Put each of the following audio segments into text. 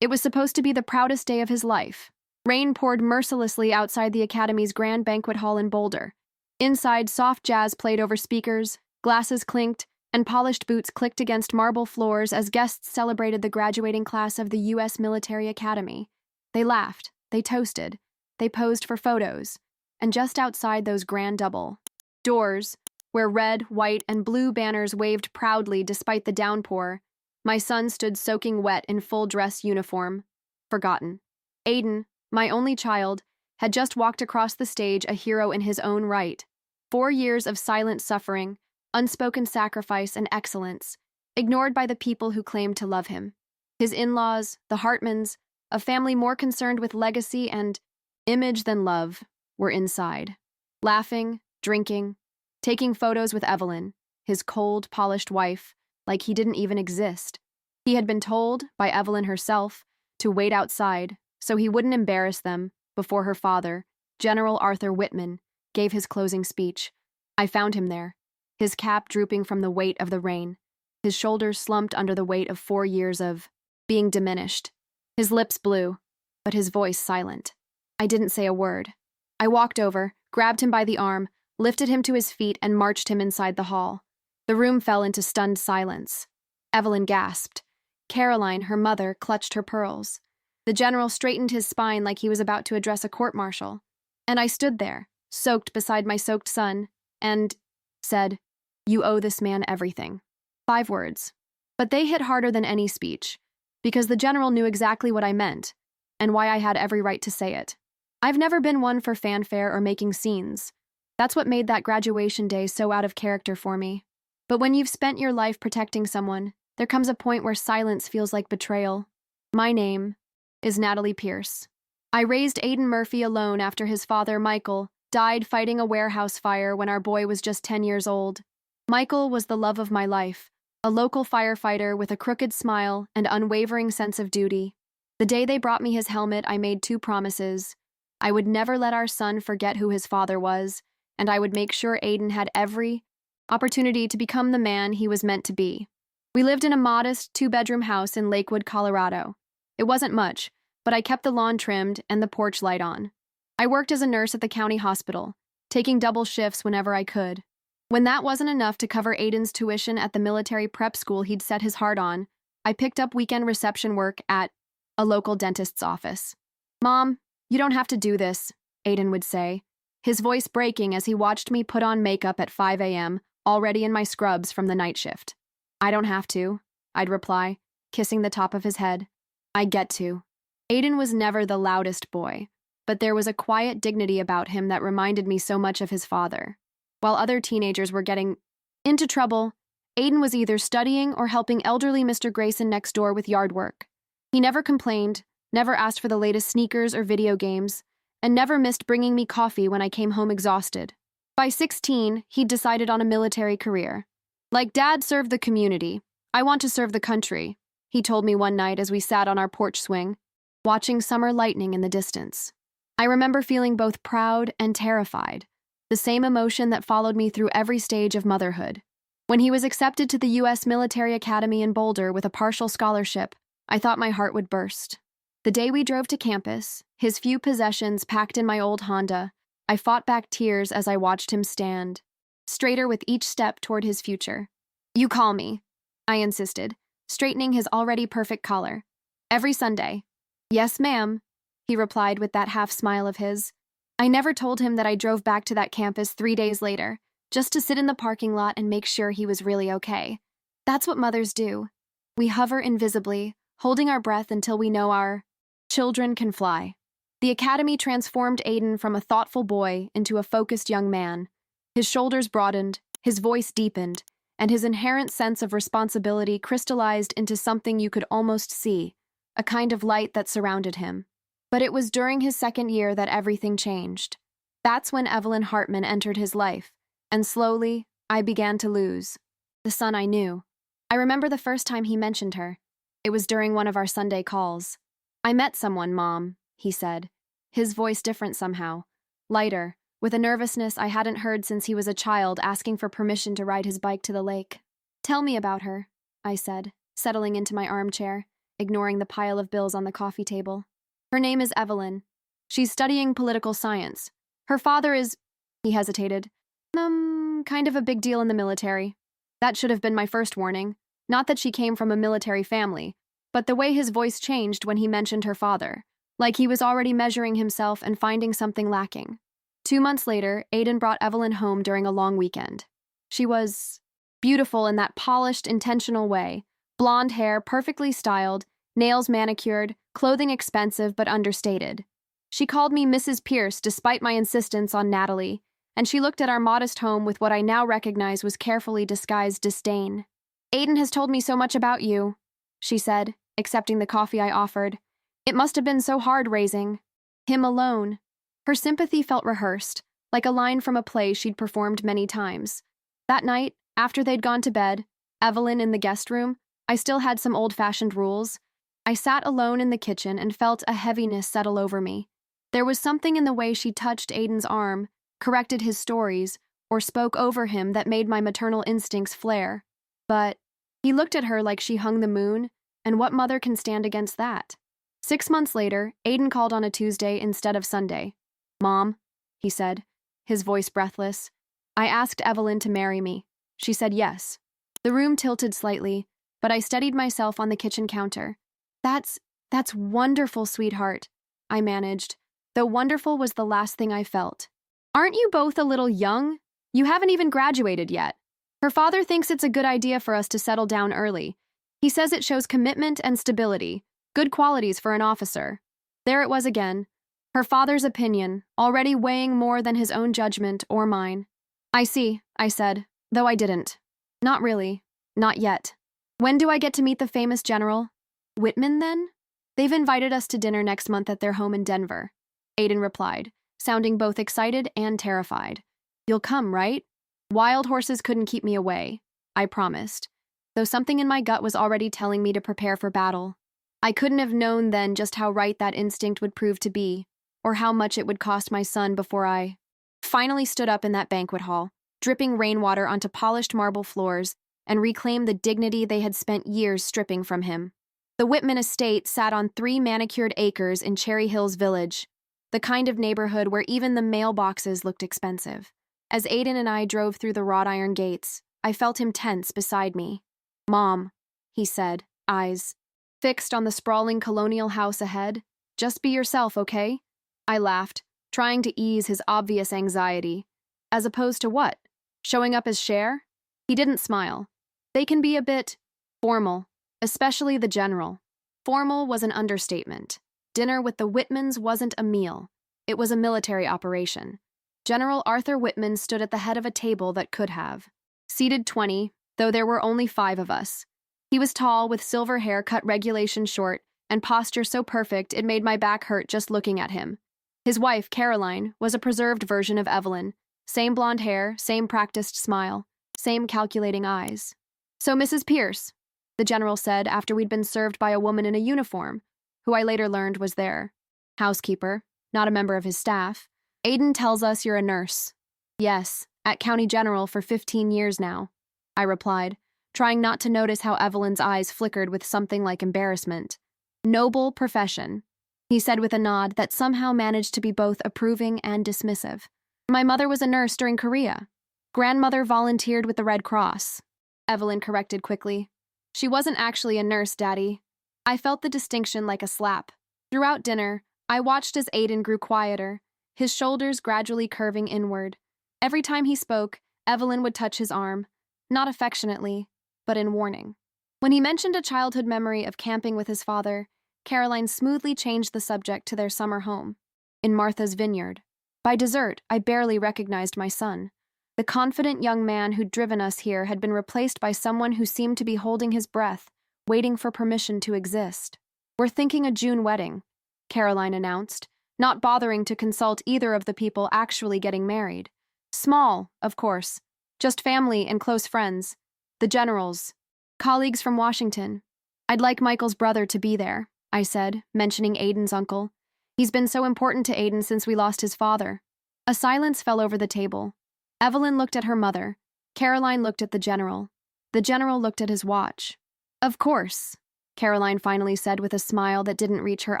It was supposed to be the proudest day of his life. Rain poured mercilessly outside the Academy's grand banquet hall in Boulder. Inside, soft jazz played over speakers, glasses clinked, and polished boots clicked against marble floors as guests celebrated the graduating class of the U.S. Military Academy. They laughed, they toasted, they posed for photos, and just outside those grand double doors, where red, white, and blue banners waved proudly despite the downpour, my son stood soaking wet in full dress uniform, forgotten. Aiden, my only child, had just walked across the stage, a hero in his own right. 4 years of silent suffering, unspoken sacrifice, and excellence, ignored by the people who claimed to love him. His in-laws, the Hartmans, a family more concerned with legacy and image than love, were inside, laughing, drinking, taking photos with Evelyn, his cold, polished wife, like he didn't even exist. He had been told, by Evelyn herself, to wait outside so he wouldn't embarrass them before her father, General Arthur Whitman, gave his closing speech. I found him there, his cap drooping from the weight of the rain, his shoulders slumped under the weight of 4 years of being diminished, his lips blue, but his voice silent. I didn't say a word. I walked over, grabbed him by the arm, lifted him to his feet, and marched him inside the hall. The room fell into stunned silence. Evelyn gasped. Caroline, her mother, clutched her pearls. The general straightened his spine like he was about to address a court-martial. And I stood there, soaked beside my soaked son, and said, "You owe this man everything." 5 words. But they hit harder than any speech, because the general knew exactly what I meant, and why I had every right to say it. I've never been one for fanfare or making scenes. That's what made that graduation day so out of character for me. But when you've spent your life protecting someone, there comes a point where silence feels like betrayal. My name is Natalie Pierce. I raised Aiden Murphy alone after his father, Michael, died fighting a warehouse fire when our boy was just 10 years old. Michael was the love of my life, a local firefighter with a crooked smile and unwavering sense of duty. The day they brought me his helmet, I made 2 promises. I would never let our son forget who his father was, and I would make sure Aiden had every opportunity to become the man he was meant to be. We lived in a modest 2-bedroom house in Lakewood, Colorado. It wasn't much, but I kept the lawn trimmed and the porch light on. I worked as a nurse at the county hospital, taking double shifts whenever I could. When that wasn't enough to cover Aiden's tuition at the military prep school he'd set his heart on, I picked up weekend reception work at a local dentist's office. "Mom, you don't have to do this," Aiden would say, his voice breaking as he watched me put on makeup at 5 a.m., already in my scrubs from the night shift. "I don't have to," I'd reply, kissing the top of his head. "I get to." Aiden was never the loudest boy, but there was a quiet dignity about him that reminded me so much of his father. While other teenagers were getting into trouble, Aiden was either studying or helping elderly Mr. Grayson next door with yard work. He never complained, never asked for the latest sneakers or video games, and never missed bringing me coffee when I came home exhausted. By 16, he'd decided on a military career. "Like Dad served the community, I want to serve the country," he told me one night as we sat on our porch swing, watching summer lightning in the distance. I remember feeling both proud and terrified, the same emotion that followed me through every stage of motherhood. When he was accepted to the U.S. Military Academy in Boulder with a partial scholarship, I thought my heart would burst. The day we drove to campus, his few possessions packed in my old Honda, I fought back tears as I watched him stand, straighter with each step toward his future. "You call me," I insisted, straightening his already perfect collar. "Every Sunday." "Yes, ma'am," he replied with that half-smile of his. I never told him that I drove back to that campus 3 days later, just to sit in the parking lot and make sure he was really okay. That's what mothers do. We hover invisibly, holding our breath until we know our children can fly. The academy transformed Aiden from a thoughtful boy into a focused young man. His shoulders broadened, his voice deepened, and his inherent sense of responsibility crystallized into something you could almost see, a kind of light that surrounded him. But it was during his 2nd year that everything changed. That's when Evelyn Hartman entered his life, and slowly, I began to lose the son I knew. I remember the first time he mentioned her. It was during one of our Sunday calls. "I met someone, Mom," he said, his voice different somehow, lighter, with a nervousness I hadn't heard since he was a child asking for permission to ride his bike to the lake. "Tell me about her," I said, settling into my armchair, ignoring the pile of bills on the coffee table. Her name is Evelyn. She's studying political science. Her father is, he hesitated, kind of a big deal in the military. That should have been my first warning. Not that she came from a military family, but the way his voice changed when he mentioned her father, like he was already measuring himself and finding something lacking. 2 months later, Aiden brought Evelyn home during a long weekend. She was beautiful in that polished, intentional way. Blonde hair, perfectly styled, nails manicured, clothing expensive but understated. She called me Mrs. Pierce despite my insistence on Natalie, and she looked at our modest home with what I now recognize was carefully disguised disdain. "Aiden has told me so much about you," she said, accepting the coffee I offered. "It must have been so hard raising him alone." Her sympathy felt rehearsed, like a line from a play she'd performed many times. That night, after they'd gone to bed, Evelyn in the guest room, I still had some old-fashioned rules. I sat alone in the kitchen and felt a heaviness settle over me. There was something in the way she touched Aiden's arm, corrected his stories, or spoke over him that made my maternal instincts flare. But he looked at her like she hung the moon, and what mother can stand against that? 6 months later, Aiden called on a Tuesday instead of Sunday. "Mom," he said, his voice breathless, "I asked Evelyn to marry me. She said yes." The room tilted slightly, but I steadied myself on the kitchen counter. That's wonderful, sweetheart," I managed, though wonderful was the last thing I felt. "Aren't you both a little young? You haven't even graduated yet. Her father thinks it's a good idea for us to settle down early. He says it shows commitment and stability, good qualities for an officer." There it was again. Her father's opinion, already weighing more than his own judgment or mine. "I see," I said, though I didn't. "Not really. Not yet. When do I get to meet the famous general?" "Whitman, then?" "They've invited us to dinner next month at their home in Denver," Aiden replied, sounding both excited and terrified. "You'll come, right?" "Wild horses couldn't keep me away," I promised, though something in my gut was already telling me to prepare for battle. I couldn't have known then just how right that instinct would prove to be, or how much it would cost my son before I finally stood up in that banquet hall, dripping rainwater onto polished marble floors, and reclaimed the dignity they had spent years stripping from him. The Whitman estate sat on 3 manicured acres in Cherry Hills Village, the kind of neighborhood where even the mailboxes looked expensive. As Aiden and I drove through the wrought iron gates, I felt him tense beside me. "Mom," he said, eyes fixed on the sprawling colonial house ahead. "Just be yourself, okay?" I laughed, trying to ease his obvious anxiety. "As opposed to what? Showing up as Cher?" He didn't smile. "They can be a bit formal, especially the general." Formal was an understatement. Dinner with the Whitmans wasn't a meal. It was a military operation. General Arthur Whitman stood at the head of a table that could have seated 20, though there were only 5 of us. He was tall, with silver hair cut regulation short, and posture so perfect it made my back hurt just looking at him. His wife, Caroline, was a preserved version of Evelyn. Same blonde hair, same practiced smile, same calculating eyes. "So, Mrs. Pierce," the general said after we'd been served by a woman in a uniform, who I later learned was their housekeeper, not a member of his staff. "Aiden tells us you're a nurse." "Yes, at County General for 15 years now," I replied, trying not to notice how Evelyn's eyes flickered with something like embarrassment. "Noble profession," he said with a nod that somehow managed to be both approving and dismissive. "My mother was a nurse during Korea. Grandmother volunteered with the Red Cross," Evelyn corrected quickly. "She wasn't actually a nurse, Daddy." I felt the distinction like a slap. Throughout dinner, I watched as Aiden grew quieter, his shoulders gradually curving inward. Every time he spoke, Evelyn would touch his arm, not affectionately, but in warning. When he mentioned a childhood memory of camping with his father, Caroline smoothly changed the subject to their summer home, in Martha's Vineyard. By dessert, I barely recognized my son. The confident young man who'd driven us here had been replaced by someone who seemed to be holding his breath, waiting for permission to exist. "We're thinking a June wedding," Caroline announced, not bothering to consult either of the people actually getting married. "Small, of course. Just family and close friends. The generals. Colleagues from Washington. I'd like Michael's brother to be there," I said, mentioning Aiden's uncle. "He's been so important to Aiden since we lost his father." A silence fell over the table. Evelyn looked at her mother. Caroline looked at the general. The general looked at his watch. "Of course," Caroline finally said with a smile that didn't reach her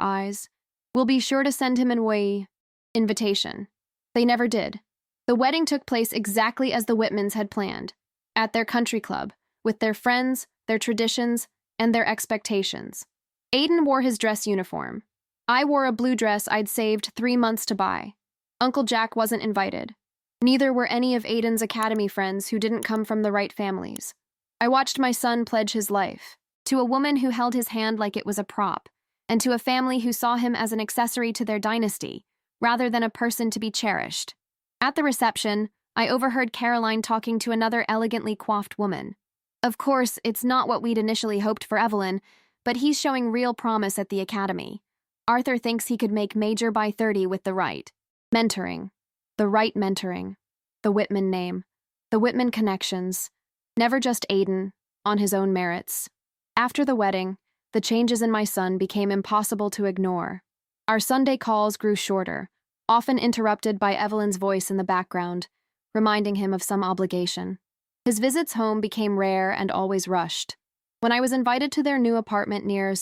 eyes. We'll be sure to send him an invitation. They never did. The wedding took place exactly as the Whitmans had planned, at their country club, with their friends, their traditions, and their expectations. Aiden wore his dress uniform. I wore a blue dress I'd saved 3 months to buy. Uncle Jack wasn't invited. Neither were any of Aiden's academy friends who didn't come from the right families. I watched my son pledge his life, to a woman who held his hand like it was a prop, and to a family who saw him as an accessory to their dynasty, rather than a person to be cherished. At the reception, I overheard Caroline talking to another elegantly coiffed woman. Of course, it's not what we'd initially hoped for Evelyn, but he's showing real promise at the academy. Arthur thinks he could make major by 30 with the right mentoring. The right mentoring. The Whitman name. The Whitman connections. Never just Aiden, on his own merits. After the wedding, the changes in my son became impossible to ignore. Our Sunday calls grew shorter, often interrupted by Evelyn's voice in the background, reminding him of some obligation. His visits home became rare and always rushed. When I was invited to their new apartment near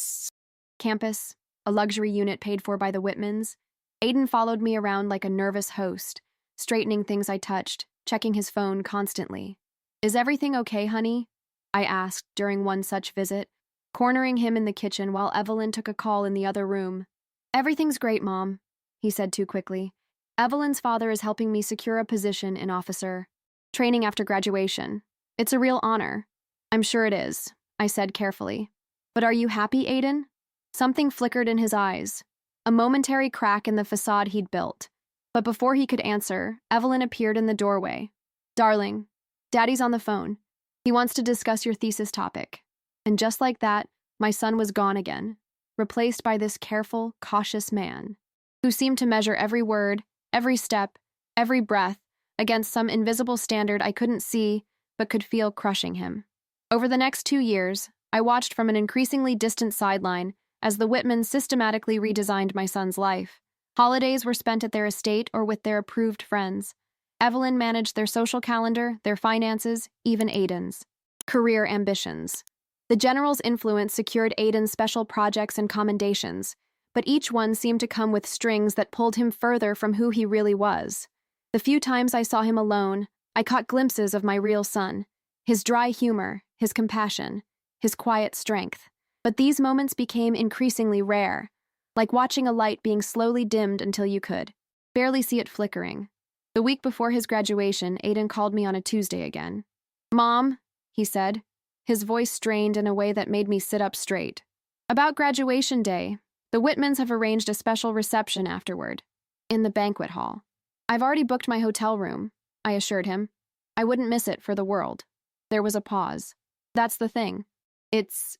campus, a luxury unit paid for by the Whitmans, Aiden followed me around like a nervous host, straightening things I touched, checking his phone constantly. Is everything okay, honey? I asked during one such visit, cornering him in the kitchen while Evelyn took a call in the other room. Everything's great, Mom, he said too quickly. Evelyn's father is helping me secure a position in officer training after graduation. It's a real honor. I'm sure it is, I said carefully. But are you happy, Aiden? Something flickered in his eyes, a momentary crack in the facade he'd built. But before he could answer, Evelyn appeared in the doorway. Darling, Daddy's on the phone. He wants to discuss your thesis topic. And just like that, my son was gone again, replaced by this careful, cautious man, who seemed to measure every word, every step, every breath, against some invisible standard I couldn't see, but could feel crushing him. Over the next 2 years, I watched from an increasingly distant sideline as the Whitmans systematically redesigned my son's life. Holidays were spent at their estate or with their approved friends. Evelyn managed their social calendar, their finances, even Aiden's career ambitions. The general's influence secured Aiden's special projects and commendations, but each one seemed to come with strings that pulled him further from who he really was. The few times I saw him alone, I caught glimpses of my real son, his dry humor, his compassion, his quiet strength. But these moments became increasingly rare, like watching a light being slowly dimmed until you could barely see it flickering. The week before his graduation, Aiden called me on a Tuesday again. Mom, he said, his voice strained in a way that made me sit up straight. About graduation day, the Whitmans have arranged a special reception afterward, in the banquet hall. I've already booked my hotel room, I assured him. I wouldn't miss it for the world. There was a pause. That's the thing. It's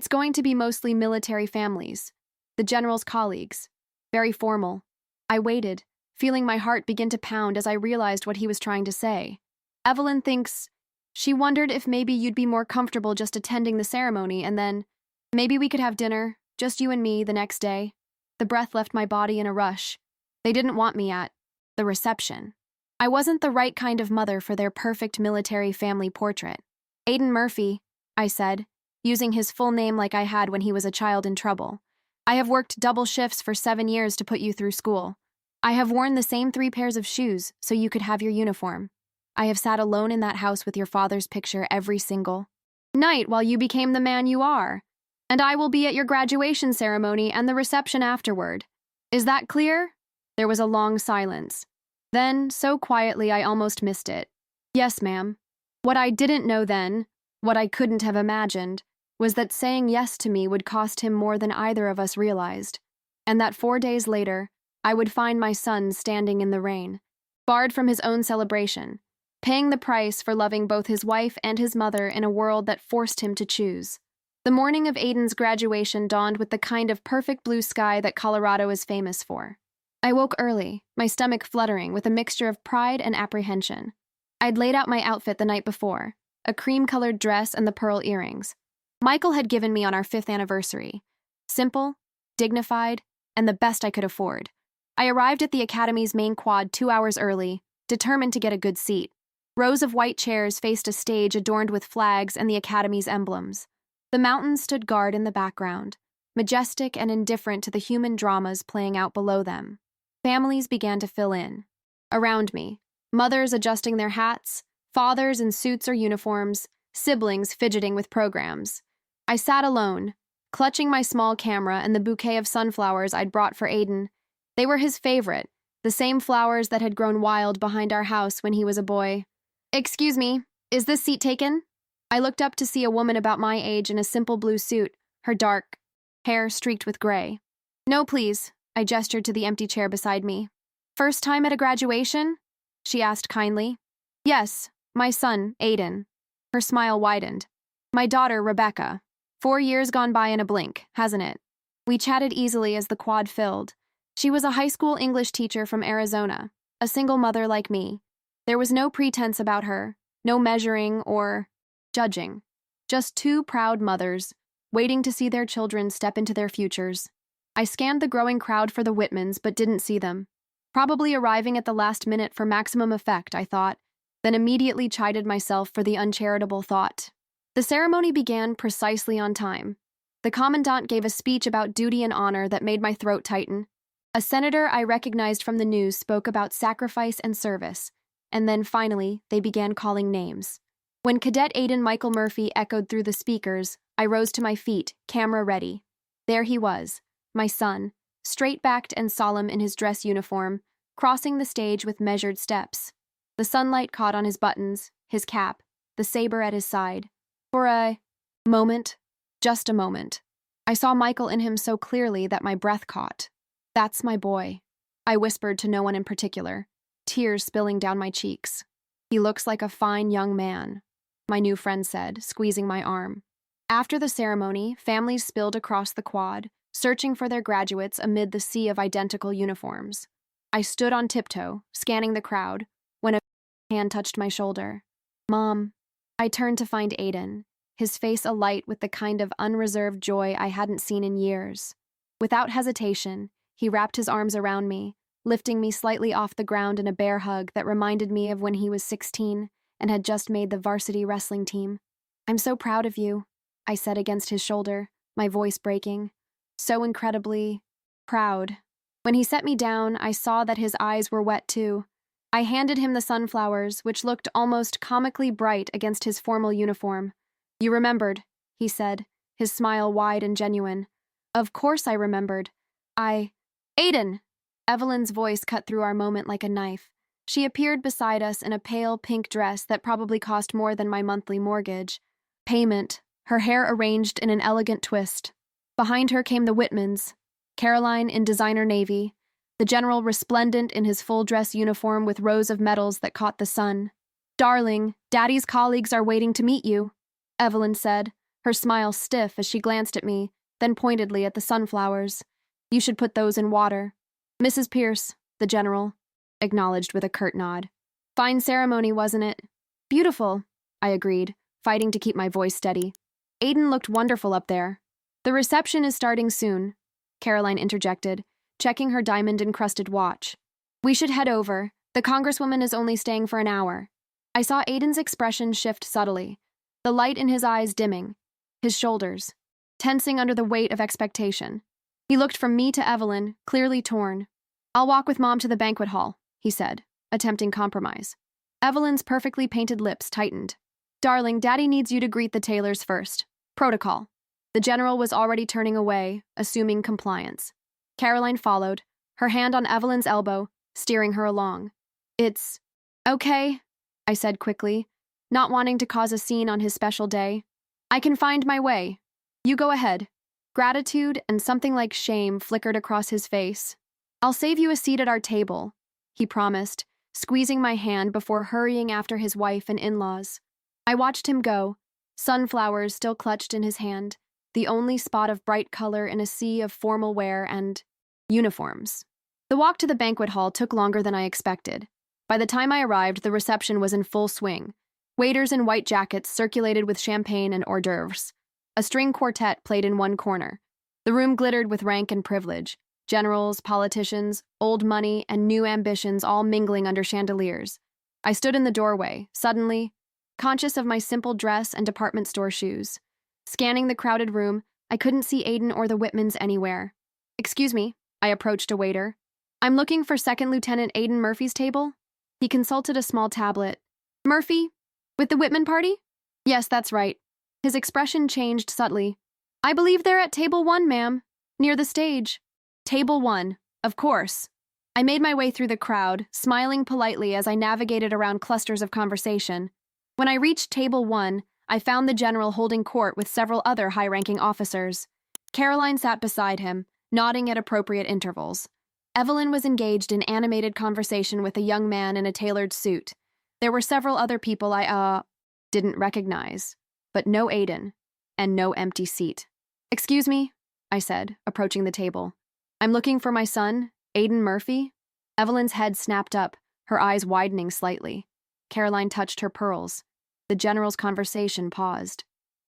going to be mostly military families, the general's colleagues. Very formal. I waited, feeling my heart begin to pound as I realized what he was trying to say. Evelyn thinks she wondered if maybe you'd be more comfortable just attending the ceremony and then maybe we could have dinner, just you and me, the next day. The breath left my body in a rush. They didn't want me at the reception. I wasn't the right kind of mother for their perfect military family portrait. Aiden Murphy, I said, using his full name like I had when he was a child in trouble. I have worked double shifts for 7 years to put you through school. I have worn the same 3 pairs of shoes so you could have your uniform. I have sat alone in that house with your father's picture every single night while you became the man you are. And I will be at your graduation ceremony and the reception afterward. Is that clear? There was a long silence. Then, so quietly I almost missed it. Yes, ma'am. What I didn't know then, what I couldn't have imagined, was that saying yes to me would cost him more than either of us realized, and that 4 days later, I would find my son standing in the rain, barred from his own celebration, paying the price for loving both his wife and his mother in a world that forced him to choose. The morning of Aiden's graduation dawned with the kind of perfect blue sky that Colorado is famous for. I woke early, my stomach fluttering with a mixture of pride and apprehension. I'd laid out my outfit the night before, a cream-colored dress and the pearl earrings. Michael had given me on our 5th anniversary. Simple, dignified, and the best I could afford. I arrived at the Academy's main quad 2 hours early, determined to get a good seat. Rows of white chairs faced a stage adorned with flags and the Academy's emblems. The mountains stood guard in the background, majestic and indifferent to the human dramas playing out below them. Families began to fill in. Around me, mothers adjusting their hats, fathers in suits or uniforms, siblings fidgeting with programs. I sat alone, clutching my small camera and the bouquet of sunflowers I'd brought for Aiden. They were his favorite, the same flowers that had grown wild behind our house when he was a boy. "Excuse me, is this seat taken?" I looked up to see a woman about my age in a simple blue suit, her dark hair streaked with gray. "No, please," I gestured to the empty chair beside me. "First time at a graduation?" she asked kindly. "Yes, my son, Aiden." Her smile widened. "My daughter, Rebecca. 4 years gone by in a blink, hasn't it?" We chatted easily as the quad filled. She was a high school English teacher from Arizona, a single mother like me. There was no pretense about her, no measuring or judging. Just two proud mothers, waiting to see their children step into their futures. I scanned the growing crowd for the Whitmans but didn't see them. Probably arriving at the last minute for maximum effect, I thought, then immediately chided myself for the uncharitable thought. The ceremony began precisely on time. The commandant gave a speech about duty and honor that made my throat tighten. A senator I recognized from the news spoke about sacrifice and service, and then finally they began calling names. When Cadet Aiden Michael Murphy echoed through the speakers, I rose to my feet, camera ready. There he was, my son, straight-backed and solemn in his dress uniform, crossing the stage with measured steps. The sunlight caught on his buttons, his cap, the saber at his side. For a moment, just a moment, I saw Michael in him so clearly that my breath caught. "That's my boy," I whispered to no one in particular, tears spilling down my cheeks. "He looks like a fine young man," my new friend said, squeezing my arm. After the ceremony, families spilled across the quad, searching for their graduates amid the sea of identical uniforms. I stood on tiptoe, scanning the crowd, when a hand touched my shoulder. "Mom." I turned to find Aiden, his face alight with the kind of unreserved joy I hadn't seen in years. Without hesitation, he wrapped his arms around me, lifting me slightly off the ground in a bear hug that reminded me of when he was 16 and had just made the varsity wrestling team. "I'm so proud of you," I said against his shoulder, my voice breaking. So incredibly proud. When he set me down, I saw that his eyes were wet too. I handed him the sunflowers, which looked almost comically bright against his formal uniform. "You remembered," he said, his smile wide and genuine. "Of course I remembered. Aiden!" Evelyn's voice cut through our moment like a knife. She appeared beside us in a pale pink dress that probably cost more than my monthly mortgage. Payment, her hair arranged in an elegant twist. Behind her came the Whitmans, Caroline in designer navy, the general resplendent in his full-dress uniform with rows of medals that caught the sun. "Darling, Daddy's colleagues are waiting to meet you," Evelyn said, her smile stiff as she glanced at me, then pointedly at the sunflowers. "You should put those in water." "Mrs. Pierce," the general acknowledged with a curt nod. "Fine ceremony, wasn't it?" "Beautiful," I agreed, fighting to keep my voice steady. "Aiden looked wonderful up there." "The reception is starting soon," Caroline interjected, checking her diamond-encrusted watch. "We should head over. The Congresswoman is only staying for an hour." I saw Aiden's expression shift subtly, the light in his eyes dimming, his shoulders tensing under the weight of expectation. He looked from me to Evelyn, clearly torn. "I'll walk with Mom to the banquet hall," he said, attempting compromise. Evelyn's perfectly painted lips tightened. "Darling, Daddy needs you to greet the Taylors first. Protocol." The general was already turning away, assuming compliance. Caroline followed, her hand on Evelyn's elbow, steering her along. "It's okay," I said quickly, not wanting to cause a scene on his special day. "I can find my way. You go ahead." Gratitude and something like shame flickered across his face. "I'll save you a seat at our table," he promised, squeezing my hand before hurrying after his wife and in-laws. I watched him go, sunflowers still clutched in his hand, the only spot of bright color in a sea of formal wear and uniforms. The walk to the banquet hall took longer than I expected. By the time I arrived, the reception was in full swing. Waiters in white jackets circulated with champagne and hors d'oeuvres. A string quartet played in one corner. The room glittered with rank and privilege. Generals, politicians, old money, and new ambitions all mingling under chandeliers. I stood in the doorway, suddenly, conscious of my simple dress and department store shoes. Scanning the crowded room, I couldn't see Aiden or the Whitmans anywhere. "Excuse me," I approached a waiter. "I'm looking for Second Lieutenant Aiden Murphy's table." He consulted a small tablet. "Murphy? With the Whitman party?" "Yes, that's right." His expression changed subtly. "I believe they're at table 1, ma'am, near the stage." Table 1, of course. I made my way through the crowd, smiling politely as I navigated around clusters of conversation. When I reached table 1, I found the general holding court with several other high-ranking officers. Caroline sat beside him, nodding at appropriate intervals. Evelyn was engaged in animated conversation with a young man in a tailored suit. There were several other people I didn't recognize, but no Aiden, and no empty seat. "Excuse me," I said, approaching the table. "I'm looking for my son, Aiden Murphy." Evelyn's head snapped up, her eyes widening slightly. Caroline touched her pearls. The general's conversation paused.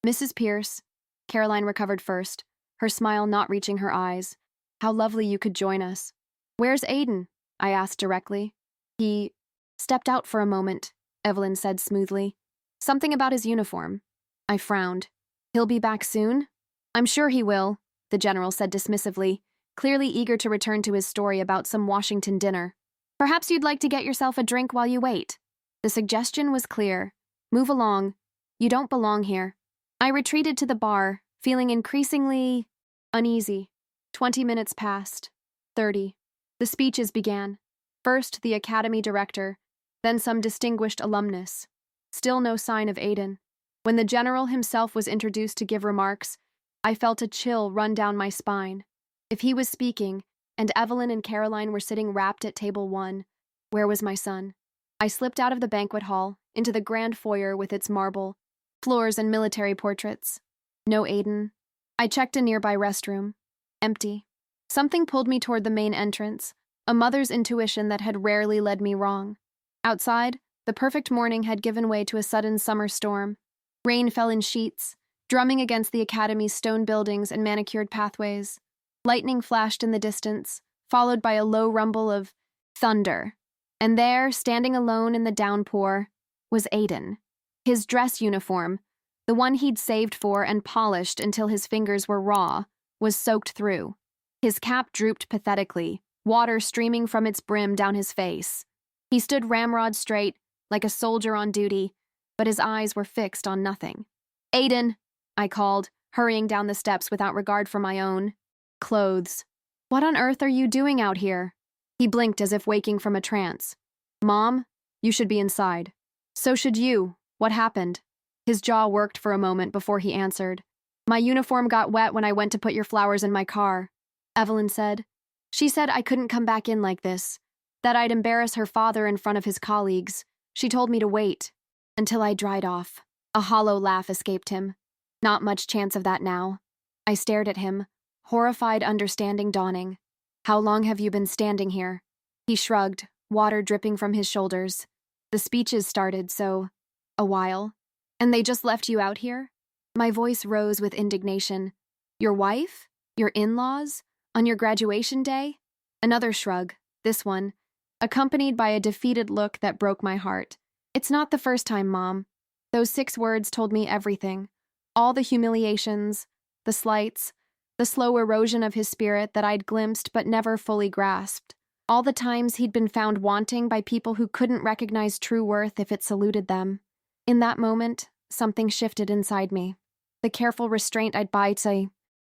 "Mrs. Pierce," Caroline recovered first, her smile not reaching her eyes. "How lovely you could join us." "Where's Aiden?" I asked directly. "He stepped out for a moment," Evelyn said smoothly. "Something about his uniform." I frowned. "He'll be back soon?" "I'm sure he will," the general said dismissively, clearly eager to return to his story about some Washington dinner. "Perhaps you'd like to get yourself a drink while you wait." The suggestion was clear. "Move along. You don't belong here." I retreated to the bar, feeling increasingly uneasy. 20 minutes passed. 30. The speeches began. First, the academy director, then some distinguished alumnus. Still no sign of Aiden. When the general himself was introduced to give remarks, I felt a chill run down my spine. If he was speaking, and Evelyn and Caroline were sitting rapt at table 1, where was my son? I slipped out of the banquet hall, into the grand foyer with its marble floors and military portraits. No Aiden. I checked a nearby restroom. Empty. Something pulled me toward the main entrance, a mother's intuition that had rarely led me wrong. Outside, the perfect morning had given way to a sudden summer storm. Rain fell in sheets, drumming against the academy's stone buildings and manicured pathways. Lightning flashed in the distance, followed by a low rumble of thunder. And there, standing alone in the downpour, was Aiden. His dress uniform, the one he'd saved for and polished until his fingers were raw, was soaked through. His cap drooped pathetically, water streaming from its brim down his face. He stood ramrod straight, like a soldier on duty, but his eyes were fixed on nothing. "Aiden," I called, hurrying down the steps without regard for my own clothes. "What on earth are you doing out here?" He blinked as if waking from a trance. "Mom, you should be inside." "So should you. What happened?" His jaw worked for a moment before he answered. "My uniform got wet when I went to put your flowers in my car," Evelyn said. "She said I couldn't come back in like this, that I'd embarrass her father in front of his colleagues. She told me to wait until I dried off." A hollow laugh escaped him. "Not much chance of that now." I stared at him, horrified understanding dawning. "How long have you been standing here?" He shrugged, water dripping from his shoulders. "The speeches started, so a while. And they just left you out here?" My voice rose with indignation. "Your wife? Your in-laws? On your graduation day?" Another shrug, this one, accompanied by a defeated look that broke my heart. "It's not the first time, Mom." Those 6 words told me everything. All the humiliations, the slights, the slow erosion of his spirit that I'd glimpsed but never fully grasped. All the times he'd been found wanting by people who couldn't recognize true worth if it saluted them. In that moment, something shifted inside me. The careful restraint I'd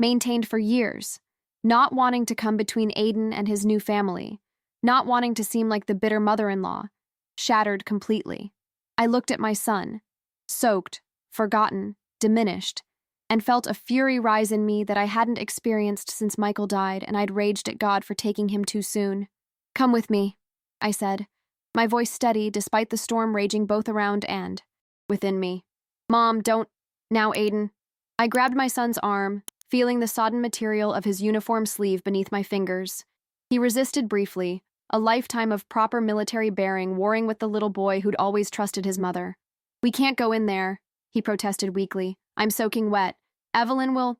maintained for years, not wanting to come between Aiden and his new family, not wanting to seem like the bitter mother-in-law, shattered completely. I looked at my son, soaked, forgotten, diminished, and felt a fury rise in me that I hadn't experienced since Michael died, and I'd raged at God for taking him too soon. "Come with me," I said, my voice steady despite the storm raging both around and within me. "Mom, don't." "Now, Aiden." I grabbed my son's arm, feeling the sodden material of his uniform sleeve beneath my fingers. He resisted briefly, a lifetime of proper military bearing warring with the little boy who'd always trusted his mother. "We can't go in there," he protested weakly. "I'm soaking wet. Evelyn will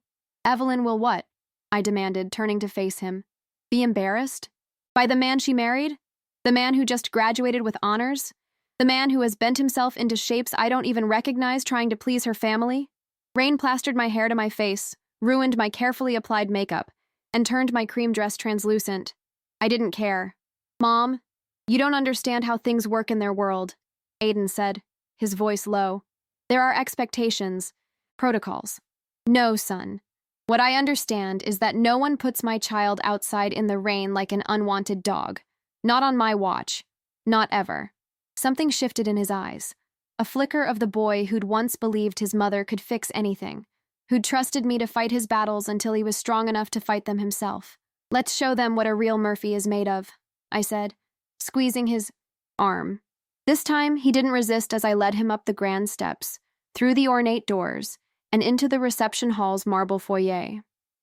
what?" I demanded, turning to face him. "Be embarrassed? By the man she married? The man who just graduated with honors? The man who has bent himself into shapes I don't even recognize trying to please her family?" Rain plastered my hair to my face, ruined my carefully applied makeup, and turned my cream dress translucent. I didn't care. Mom, you don't understand how things work in their world, Aiden said, his voice low. There are expectations, protocols. No, son. What I understand is that no one puts my child outside in the rain like an unwanted dog. Not on my watch. Not ever. Something shifted in his eyes. A flicker of the boy who'd once believed his mother could fix anything, who'd trusted me to fight his battles until he was strong enough to fight them himself. Let's show them what a real Murphy is made of, I said, squeezing his arm. This time, he didn't resist as I led him up the grand steps, through the ornate doors, and into the reception hall's marble foyer.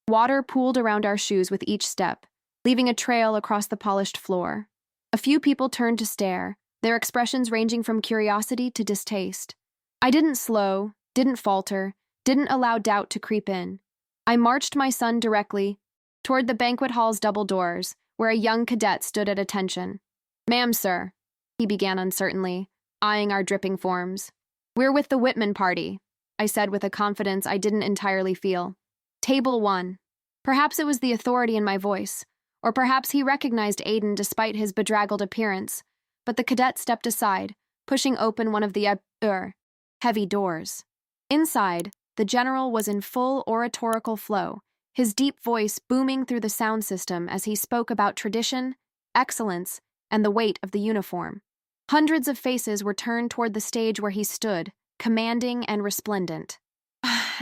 Water pooled around our shoes with each step, leaving a trail across the polished floor. A few people turned to stare, their expressions ranging from curiosity to distaste. I didn't slow, didn't falter, didn't allow doubt to creep in. I marched my son directly toward the banquet hall's double doors, where a young cadet stood at attention. "Ma'am, sir," he began uncertainly, eyeing our dripping forms. "We're with the Whitman party," I said with a confidence I didn't entirely feel. "Table 1. Perhaps it was the authority in my voice, or perhaps he recognized Aiden despite his bedraggled appearance, but the cadet stepped aside, pushing open one of the heavy doors. Inside, the general was in full oratorical flow, his deep voice booming through the sound system as he spoke about tradition, excellence, and the weight of the uniform. Hundreds of faces were turned toward the stage where he stood, commanding and resplendent.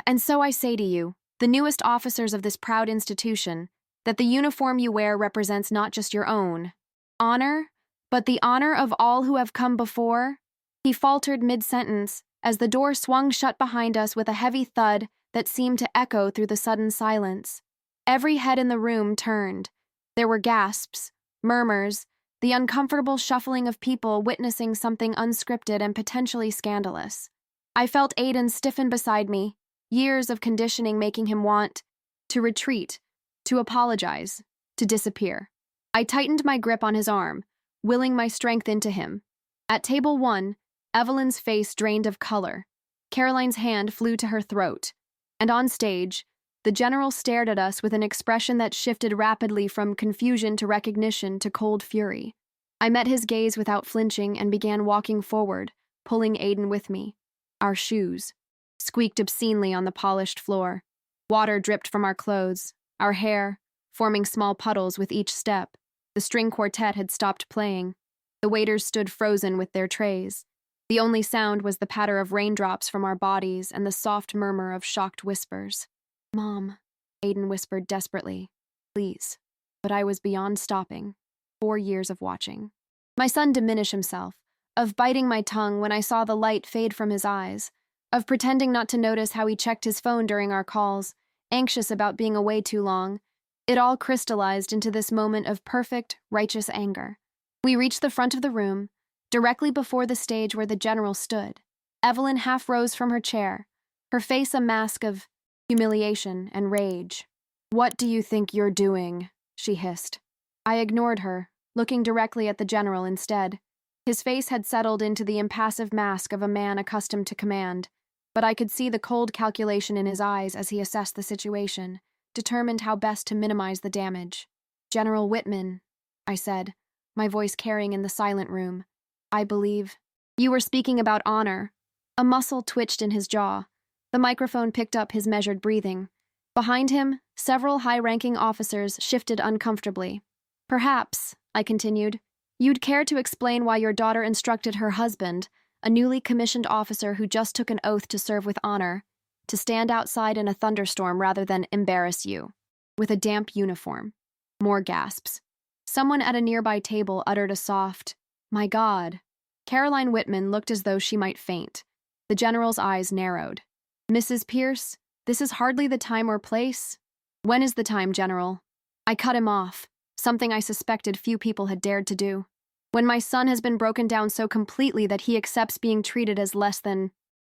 "And so I say to you, the newest officers of this proud institution, that the uniform you wear represents not just your own honor, but the honor of all who have come before," he faltered mid-sentence as the door swung shut behind us with a heavy thud that seemed to echo through the sudden silence. Every head in the room turned. There were gasps, murmurs, the uncomfortable shuffling of people witnessing something unscripted and potentially scandalous. I felt Aiden stiffen beside me, years of conditioning making him want to retreat, to apologize, to disappear. I tightened my grip on his arm, willing my strength into him. At table 1, Evelyn's face drained of color. Caroline's hand flew to her throat. And on stage, the general stared at us with an expression that shifted rapidly from confusion to recognition to cold fury. I met his gaze without flinching and began walking forward, pulling Aiden with me. Our shoes squeaked obscenely on the polished floor. Water dripped from our clothes, our hair, forming small puddles with each step. The string quartet had stopped playing. The waiters stood frozen with their trays. The only sound was the patter of raindrops from our bodies and the soft murmur of shocked whispers. "Mom," Aiden whispered desperately. "Please." But I was beyond stopping. 4 years of watching. My son diminish himself, of biting my tongue when I saw the light fade from his eyes, of pretending not to notice how he checked his phone during our calls, anxious about being away too long. It all crystallized into this moment of perfect, righteous anger. We reached the front of the room, directly before the stage where the general stood. Evelyn half rose from her chair, her face a mask of humiliation and rage. "What do you think you're doing?" she hissed. I ignored her, looking directly at the general instead. His face had settled into the impassive mask of a man accustomed to command, but I could see the cold calculation in his eyes as he assessed the situation, determined how best to minimize the damage. "General Whitman," I said, my voice carrying in the silent room. "I believe you were speaking about honor." A muscle twitched in his jaw. The microphone picked up his measured breathing. Behind him, several high-ranking officers shifted uncomfortably. "Perhaps," I continued, "you'd care to explain why your daughter instructed her husband, a newly commissioned officer who just took an oath to serve with honor, to stand outside in a thunderstorm rather than embarrass you, with a damp uniform." More gasps. Someone at a nearby table uttered a soft, "My God." Caroline Whitman looked as though she might faint. The general's eyes narrowed. "Mrs. Pierce, this is hardly the time or place." "When is the time, General?" I cut him off, something I suspected few people had dared to do. "When my son has been broken down so completely that he accepts being treated as less than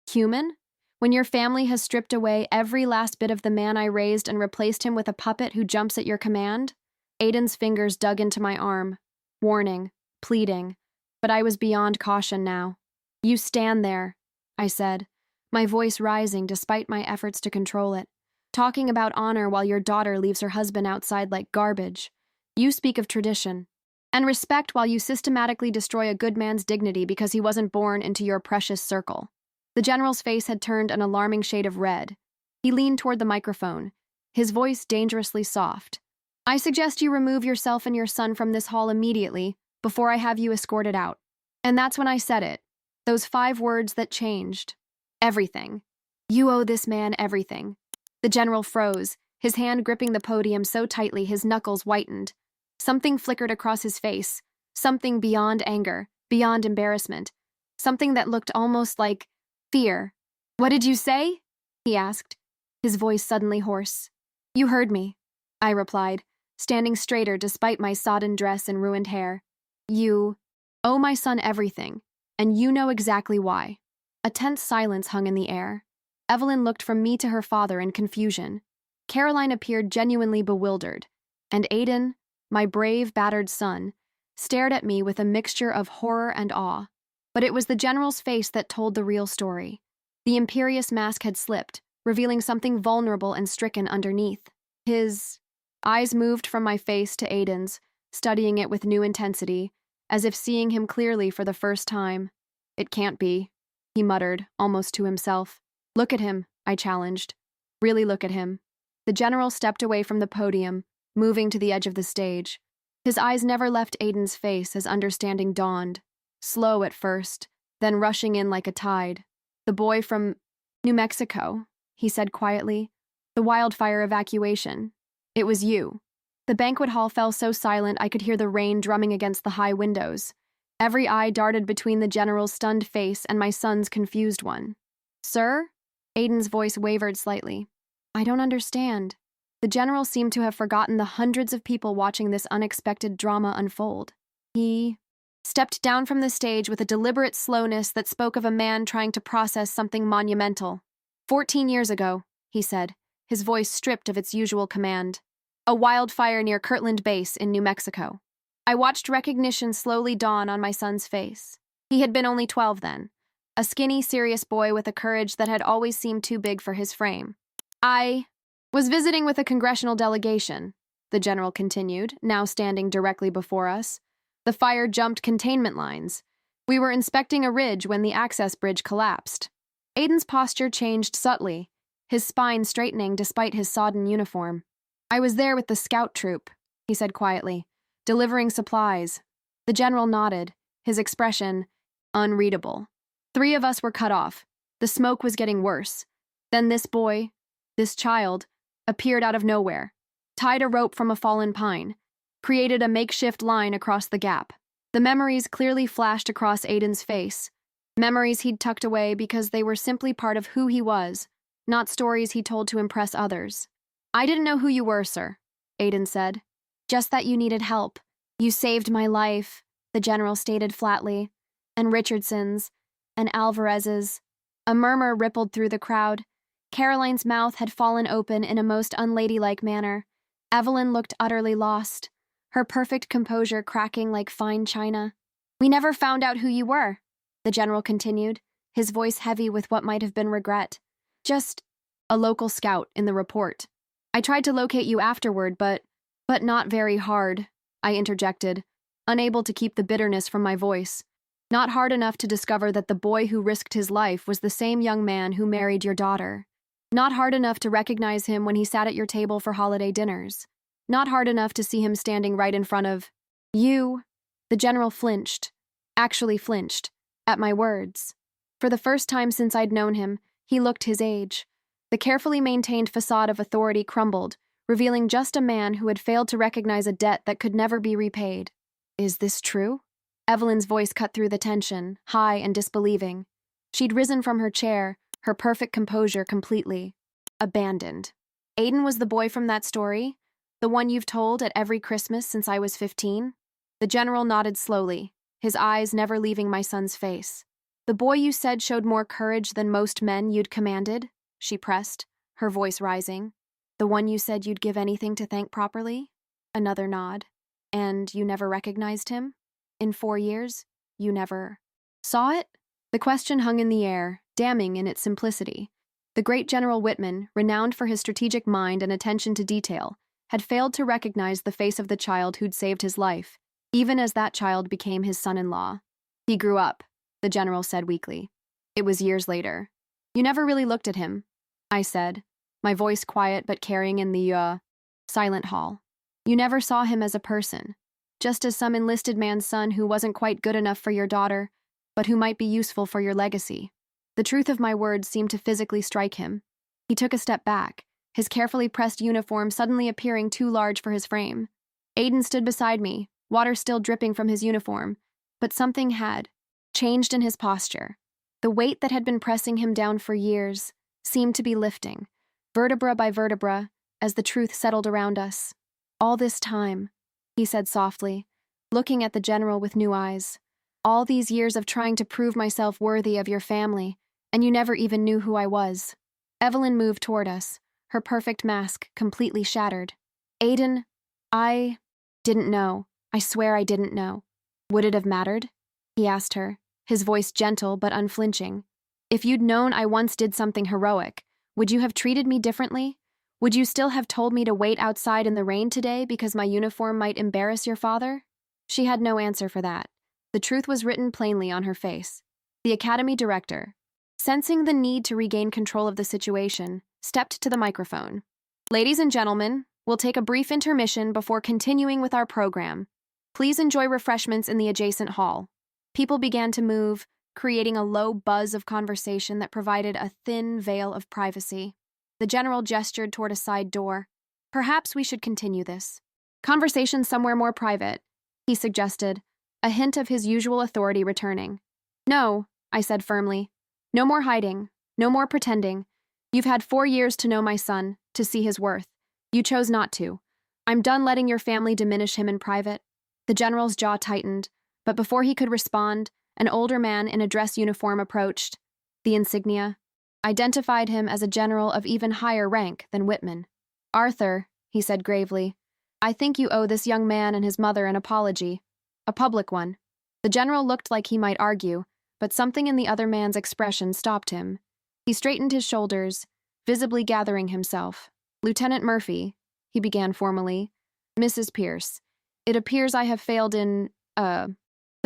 human? When your family has stripped away every last bit of the man I raised and replaced him with a puppet who jumps at your command?" Aiden's fingers dug into my arm, warning, pleading, but I was beyond caution now. "You stand there," I said, my voice rising despite my efforts to control it. Talking about honor while your daughter leaves her husband outside like garbage. You speak of tradition. And respect while you systematically destroy a good man's dignity because he wasn't born into your precious circle. The general's face had turned an alarming shade of red. He leaned toward the microphone, his voice dangerously soft. I suggest you remove yourself and your son from this hall immediately before I have you escorted out. And that's when I said it. Those 5 words that changed. Everything. You owe this man everything. The general froze, his hand gripping the podium so tightly his knuckles whitened. Something flickered across his face, something beyond anger, beyond embarrassment, something that looked almost like fear. What did you say? He asked, his voice suddenly hoarse. You heard me, I replied, standing straighter despite my sodden dress and ruined hair. You owe my son everything, and you know exactly why. A tense silence hung in the air. Evelyn looked from me to her father in confusion. Caroline appeared genuinely bewildered, and Aiden, my brave, battered son, stared at me with a mixture of horror and awe. But it was the general's face that told the real story. The imperious mask had slipped, revealing something vulnerable and stricken underneath. His eyes moved from my face to Aiden's, studying it with new intensity, as if seeing him clearly for the first time. It can't be, he muttered, almost to himself. Look at him, I challenged. Really look at him. The general stepped away from the podium, moving to the edge of the stage. His eyes never left Aiden's face as understanding dawned, slow at first, then rushing in like a tide. The boy from New Mexico, he said quietly. The wildfire evacuation. It was you. The banquet hall fell so silent I could hear the rain drumming against the high windows. Every eye darted between the general's stunned face and my son's confused one. Sir? Aiden's voice wavered slightly. I don't understand. The general seemed to have forgotten the hundreds of people watching this unexpected drama unfold. He stepped down from the stage with a deliberate slowness that spoke of a man trying to process something monumental. 14 years ago, he said, his voice stripped of its usual command. A wildfire near Kirtland Base in New Mexico. I watched recognition slowly dawn on my son's face. He had been only 12 then. A skinny, serious boy with a courage that had always seemed too big for his frame. I was visiting with a congressional delegation, the general continued, now standing directly before us. The fire jumped containment lines. We were inspecting a ridge when the access bridge collapsed. Aiden's posture changed subtly, his spine straightening despite his sodden uniform. I was there with the scout troop, he said quietly, delivering supplies. The general nodded, his expression unreadable. 3 of us were cut off. The smoke was getting worse. Then this boy, this child, appeared out of nowhere, tied a rope from a fallen pine, created a makeshift line across the gap. The memories clearly flashed across Aiden's face, memories he'd tucked away because they were simply part of who he was, not stories he told to impress others. I didn't know who you were, sir, Aiden said. Just that you needed help. You saved my life, the general stated flatly, and Richardson's, and Alvarez's. A murmur rippled through the crowd. Caroline's mouth had fallen open in a most unladylike manner. Evelyn looked utterly lost, her perfect composure cracking like fine china. We never found out who you were, the general continued, his voice heavy with what might have been regret. Just a local scout in the report. I tried to locate you afterward, but not very hard, I interjected, unable to keep the bitterness from my voice. Not hard enough to discover that the boy who risked his life was the same young man who married your daughter. Not hard enough to recognize him when he sat at your table for holiday dinners. Not hard enough to see him standing right in front of you. The general flinched, actually flinched, at my words. For the first time since I'd known him, he looked his age. The carefully maintained facade of authority crumbled, revealing just a man who had failed to recognize a debt that could never be repaid. Is this true? Evelyn's voice cut through the tension, high and disbelieving. She'd risen from her chair, her perfect composure completely abandoned. Aiden was the boy from that story? The one you've told at every Christmas since I was 15? The general nodded slowly, his eyes never leaving my son's face. The boy you said showed more courage than most men you'd commanded? She pressed, her voice rising. The one you said you'd give anything to thank properly? Another nod. And you never recognized him? In 4 years, you never saw it? The question hung in the air, damning in its simplicity. The great General Whitman, renowned for his strategic mind and attention to detail, had failed to recognize the face of the child who'd saved his life, even as that child became his son-in-law. He grew up, the general said weakly. It was years later. You never really looked at him, I said, my voice quiet but carrying in the, silent hall. You never saw him as a person, just as some enlisted man's son who wasn't quite good enough for your daughter, but who might be useful for your legacy. The truth of my words seemed to physically strike him. He took a step back, his carefully pressed uniform suddenly appearing too large for his frame. Aiden stood beside me, water still dripping from his uniform, but something had changed in his posture. The weight that had been pressing him down for years seemed to be lifting, vertebra by vertebra, as the truth settled around us. All this time, he said softly, looking at the general with new eyes. All these years of trying to prove myself worthy of your family, and you never even knew who I was. Evelyn moved toward us, her perfect mask completely shattered. Aiden, I didn't know. I swear I didn't know. Would it have mattered? He asked her, his voice gentle but unflinching. If you'd known I once did something heroic, would you have treated me differently? Would you still have told me to wait outside in the rain today because my uniform might embarrass your father? She had no answer for that. The truth was written plainly on her face. The academy director, sensing the need to regain control of the situation, stepped to the microphone. Ladies and gentlemen, we'll take a brief intermission before continuing with our program. Please enjoy refreshments in the adjacent hall. People began to move, creating a low buzz of conversation that provided a thin veil of privacy. The general gestured toward a side door. Perhaps we should continue this conversation somewhere more private, he suggested, a hint of his usual authority returning. No, I said firmly. No more hiding, no more pretending. You've had 4 years to know my son, to see his worth. You chose not to. I'm done letting your family diminish him in private. The general's jaw tightened, but before he could respond, an older man in a dress uniform approached. The insignia identified him as a general of even higher rank than Whitman. Arthur, he said gravely, I think you owe this young man and his mother an apology. A public one. The general looked like he might argue, but something in the other man's expression stopped him. He straightened his shoulders, visibly gathering himself. Lieutenant Murphy, he began formally. Mrs. Pierce, it appears I have failed in, the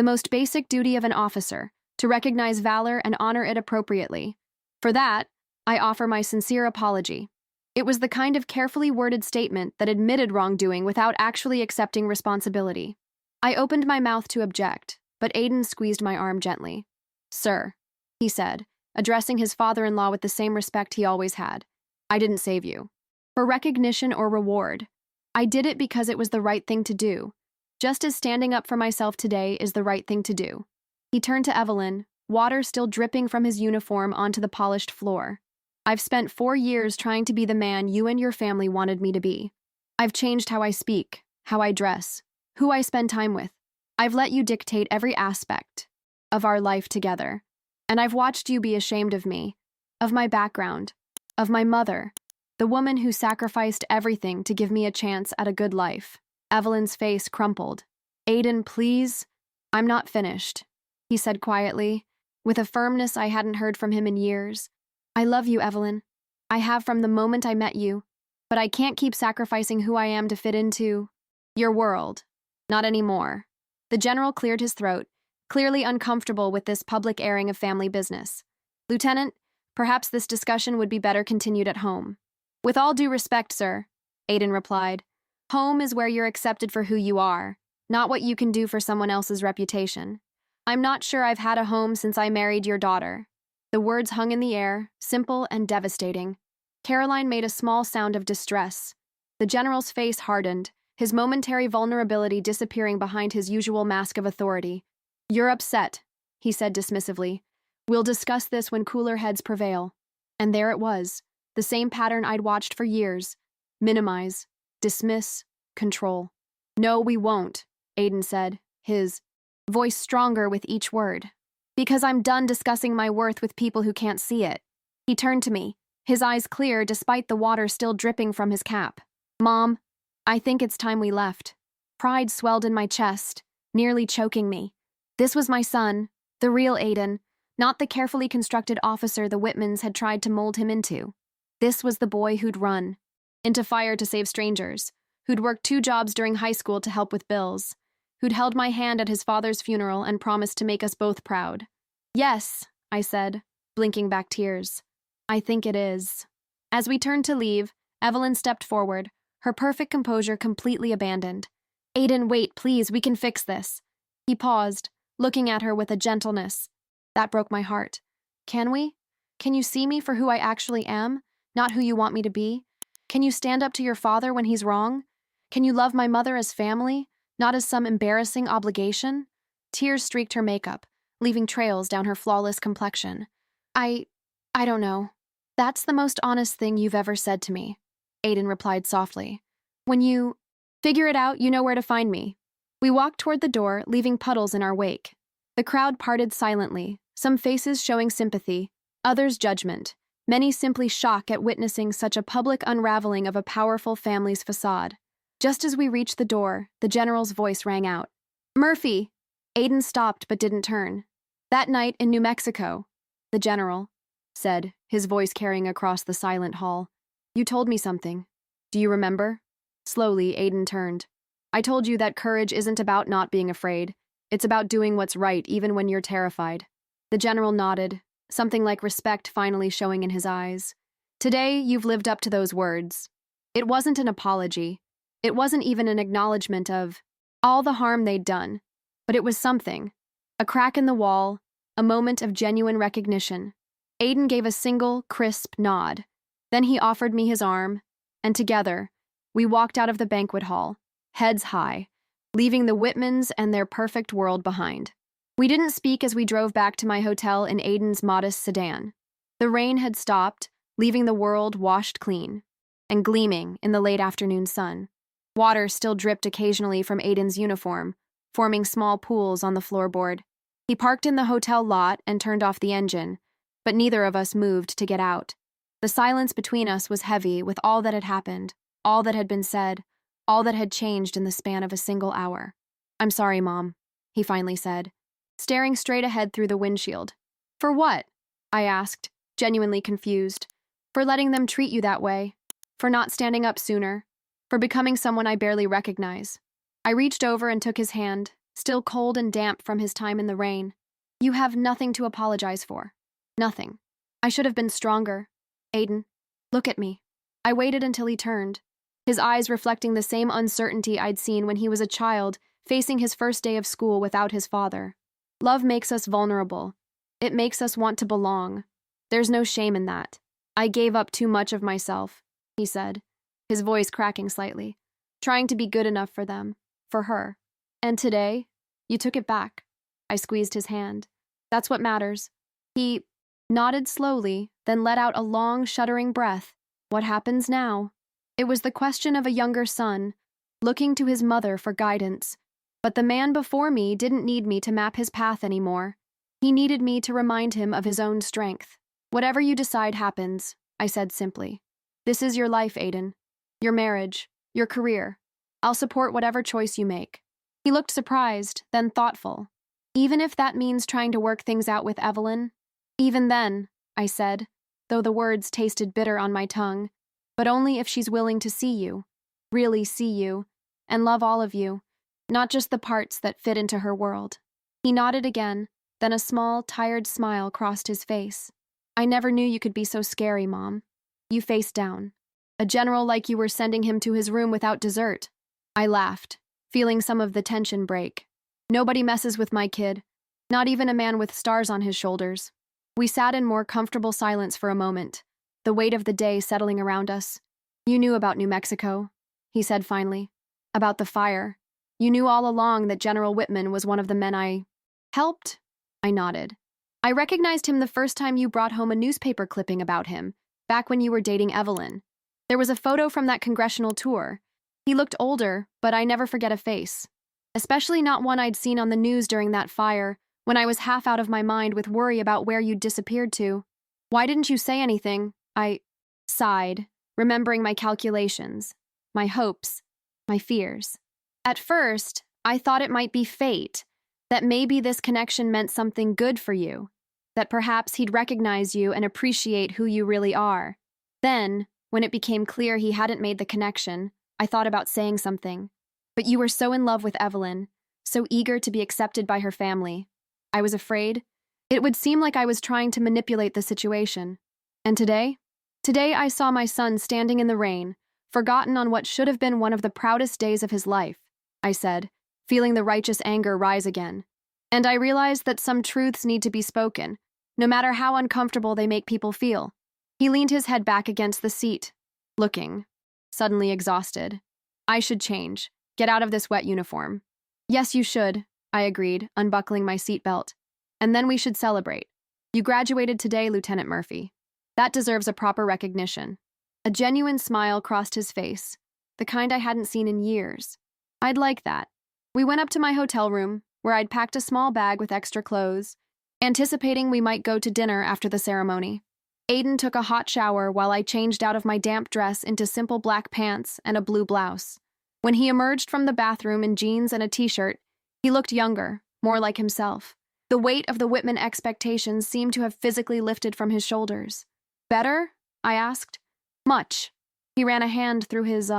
most basic duty of an officer, to recognize valor and honor it appropriately. For that, I offer my sincere apology. It was the kind of carefully worded statement that admitted wrongdoing without actually accepting responsibility. I opened my mouth to object, but Aiden squeezed my arm gently. Sir, he said, addressing his father-in-law with the same respect he always had. I didn't save you for recognition or reward. I did it because it was the right thing to do, just as standing up for myself today is the right thing to do. He turned to Evelyn, water still dripping from his uniform onto the polished floor. I've spent 4 years trying to be the man you and your family wanted me to be. I've changed how I speak, how I dress, who I spend time with. I've let you dictate every aspect of our life together, and I've watched you be ashamed of me, of my background, of my mother, the woman who sacrificed everything to give me a chance at a good life. Evelyn's face crumpled. Aiden, please. I'm not finished, he said quietly, with a firmness I hadn't heard from him in years. I love you, Evelyn. I have from the moment I met you, but I can't keep sacrificing who I am to fit into your world. Not anymore. The general cleared his throat, clearly uncomfortable with this public airing of family business. Lieutenant, perhaps this discussion would be better continued at home. With all due respect, sir, Aiden replied. Home is where you're accepted for who you are, not what you can do for someone else's reputation. I'm not sure I've had a home since I married your daughter. The words hung in the air, simple and devastating. Caroline made a small sound of distress. The general's face hardened, his momentary vulnerability disappearing behind his usual mask of authority. You're upset, he said dismissively. We'll discuss this when cooler heads prevail. And there it was, the same pattern I'd watched for years. Minimize, dismiss, control. No, we won't, Aiden said, his voice stronger with each word. Because I'm done discussing my worth with people who can't see it. He turned to me, his eyes clear despite the water still dripping from his cap. Mom, I think it's time we left. Pride swelled in my chest, nearly choking me. This was my son, the real Aiden, not the carefully constructed officer the Whitmans had tried to mold him into. This was the boy who'd run into fire to save strangers, who'd worked 2 jobs during high school to help with bills, who'd held my hand at his father's funeral and promised to make us both proud. Yes, I said, blinking back tears. I think it is. As we turned to leave, Evelyn stepped forward, her perfect composure completely abandoned. Aiden, wait, please, we can fix this. He paused, looking at her with a gentleness. That broke my heart. Can we? Can you see me for who I actually am, not who you want me to be? Can you stand up to your father when he's wrong? Can you love my mother as family, not as some embarrassing obligation? Tears streaked her makeup, leaving trails down her flawless complexion. I don't know. That's the most honest thing you've ever said to me, Aiden replied softly. When you figure it out, you know where to find me. We walked toward the door, leaving puddles in our wake. The crowd parted silently, some faces showing sympathy, others judgment, many simply shock at witnessing such a public unraveling of a powerful family's facade. Just as we reached the door, the general's voice rang out. Murphy! Aiden stopped but didn't turn. That night in New Mexico, the general said, his voice carrying across the silent hall. You told me something. Do you remember? Slowly, Aiden turned. I told you that courage isn't about not being afraid. It's about doing what's right even when you're terrified. The general nodded, something like respect finally showing in his eyes. Today, you've lived up to those words. It wasn't an apology. It wasn't even an acknowledgement of all the harm they'd done. But it was something. A crack in the wall, a moment of genuine recognition. Aiden gave a single, crisp nod. Then he offered me his arm, and together, we walked out of the banquet hall, heads high, leaving the Whitmans and their perfect world behind. We didn't speak as we drove back to my hotel in Aiden's modest sedan. The rain had stopped, leaving the world washed clean and gleaming in the late afternoon sun. Water still dripped occasionally from Aiden's uniform, forming small pools on the floorboard. He parked in the hotel lot and turned off the engine, but neither of us moved to get out. The silence between us was heavy with all that had happened, all that had been said, all that had changed in the span of a single hour. I'm sorry, Mom, he finally said, staring straight ahead through the windshield. For what? I asked, genuinely confused. For letting them treat you that way. For not standing up sooner. For becoming someone I barely recognize. I reached over and took his hand, still cold and damp from his time in the rain. You have nothing to apologize for. Nothing. I should have been stronger. Aiden, look at me. I waited until he turned, his eyes reflecting the same uncertainty I'd seen when he was a child, facing his first day of school without his father. Love makes us vulnerable. It makes us want to belong. There's no shame in that. I gave up too much of myself, he said, his voice cracking slightly, trying to be good enough for them, for her. And today, you took it back. I squeezed his hand. That's what matters. He nodded slowly, then let out a long, shuddering breath. What happens now? It was the question of a younger son, looking to his mother for guidance. But the man before me didn't need me to map his path anymore. He needed me to remind him of his own strength. Whatever you decide happens, I said simply. This is your life, Aiden. Your marriage, your career. I'll support whatever choice you make. He looked surprised, then thoughtful. Even if that means trying to work things out with Evelyn? Even then, I said, though the words tasted bitter on my tongue, but only if she's willing to see you, really see you, and love all of you, not just the parts that fit into her world. He nodded again, then a small, tired smile crossed his face. I never knew you could be so scary, Mom. You faced down. A general like you were sending him to his room without dessert. I laughed, feeling some of the tension break. Nobody messes with my kid, not even a man with stars on his shoulders. We sat in more comfortable silence for a moment, the weight of the day settling around us. You knew about New Mexico, he said finally. About the fire. You knew all along that General Whitman was one of the men I helped? I nodded. I recognized him the first time you brought home a newspaper clipping about him, back when you were dating Evelyn. There was a photo from that congressional tour. He looked older, but I never forget a face. Especially not one I'd seen on the news during that fire, when I was half out of my mind with worry about where you'd disappeared to. Why didn't you say anything? I sighed, remembering my calculations, my hopes, my fears. At first, I thought it might be fate, that maybe this connection meant something good for you. that perhaps he'd recognize you and appreciate who you really are. Then, when it became clear he hadn't made the connection, I thought about saying something. But you were so in love with Evelyn, so eager to be accepted by her family. I was afraid. It would seem like I was trying to manipulate the situation. And today? Today I saw my son standing in the rain, forgotten on what should have been one of the proudest days of his life, I said, feeling the righteous anger rise again. And I realized that some truths need to be spoken, no matter how uncomfortable they make people feel. He leaned his head back against the seat, looking, suddenly exhausted. I should change. Get out of this wet uniform. Yes, you should, I agreed, unbuckling my seatbelt. And then we should celebrate. You graduated today, Lieutenant Murphy. That deserves a proper recognition. A genuine smile crossed his face, the kind I hadn't seen in years. I'd like that. We went up to my hotel room, where I'd packed a small bag with extra clothes, anticipating we might go to dinner after the ceremony. Aiden took a hot shower while I changed out of my damp dress into simple black pants and a blue blouse. When he emerged from the bathroom in jeans and a t-shirt, he looked younger, more like himself. The weight of the Whitman expectations seemed to have physically lifted from his shoulders. Better? I asked. Much. He ran a hand through his,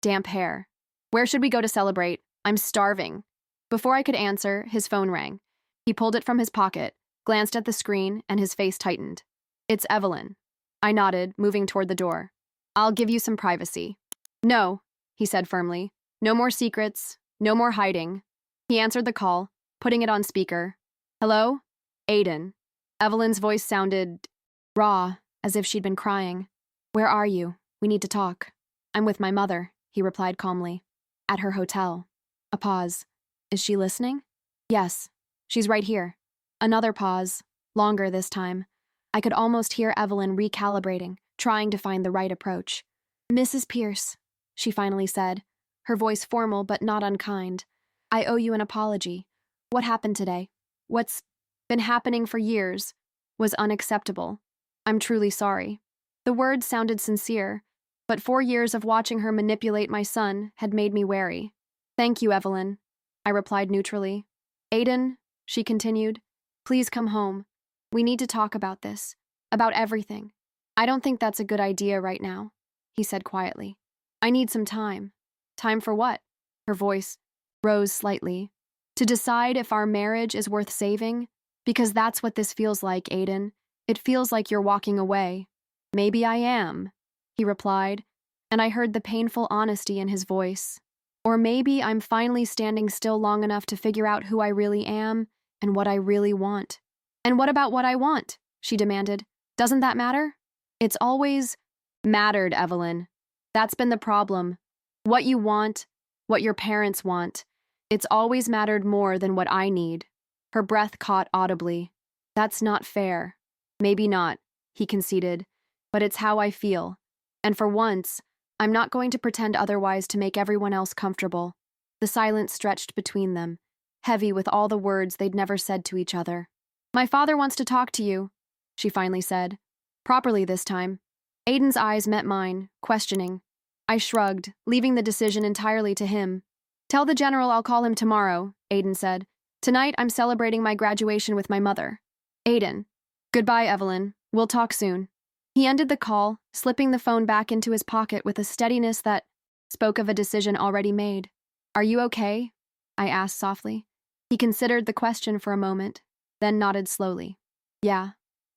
damp hair. Where should we go to celebrate? I'm starving. Before I could answer, his phone rang. He pulled it from his pocket, glanced at the screen, and his face tightened. It's Evelyn. I nodded, moving toward the door. I'll give you some privacy. No, he said firmly. No more secrets, no more hiding. He answered the call, putting it on speaker. Hello? Aiden. Evelyn's voice sounded raw, as if she'd been crying. Where are you? We need to talk. I'm with my mother, he replied calmly. At her hotel. A pause. Is she listening? Yes. She's right here. Another pause, longer this time. I could almost hear Evelyn recalibrating, trying to find the right approach. Mrs. Pierce, she finally said, her voice formal but not unkind. I owe you an apology. What happened today? What's been happening for years was unacceptable. I'm truly sorry. The words sounded sincere, but 4 years of watching her manipulate my son had made me wary. Thank you, Evelyn, I replied neutrally. Aiden, she continued, please come home. We need to talk about this, about everything. I don't think that's a good idea right now, he said quietly. I need some time. Time for what? Her voice rose slightly. To decide if our marriage is worth saving, because that's what this feels like, Aiden. It feels like you're walking away. Maybe I am, he replied, and I heard the painful honesty in his voice. Or maybe I'm finally standing still long enough to figure out who I really am and what I really want. And what about what I want? She demanded. Doesn't that matter? It's always mattered, Evelyn. That's been the problem. What you want, what your parents want. It's always mattered more than what I need. Her breath caught audibly. That's not fair. Maybe not, he conceded, but it's how I feel. And for once, I'm not going to pretend otherwise to make everyone else comfortable. The silence stretched between them, heavy with all the words they'd never said to each other. My father wants to talk to you, she finally said. Properly this time. Aiden's eyes met mine, questioning. I shrugged, leaving the decision entirely to him. Tell the general I'll call him tomorrow, Aiden said. Tonight I'm celebrating my graduation with my mother. Aiden. Goodbye, Evelyn. We'll talk soon. He ended the call, slipping the phone back into his pocket with a steadiness that spoke of a decision already made. Are you okay? I asked softly. He considered the question for a moment, then nodded slowly. Yeah,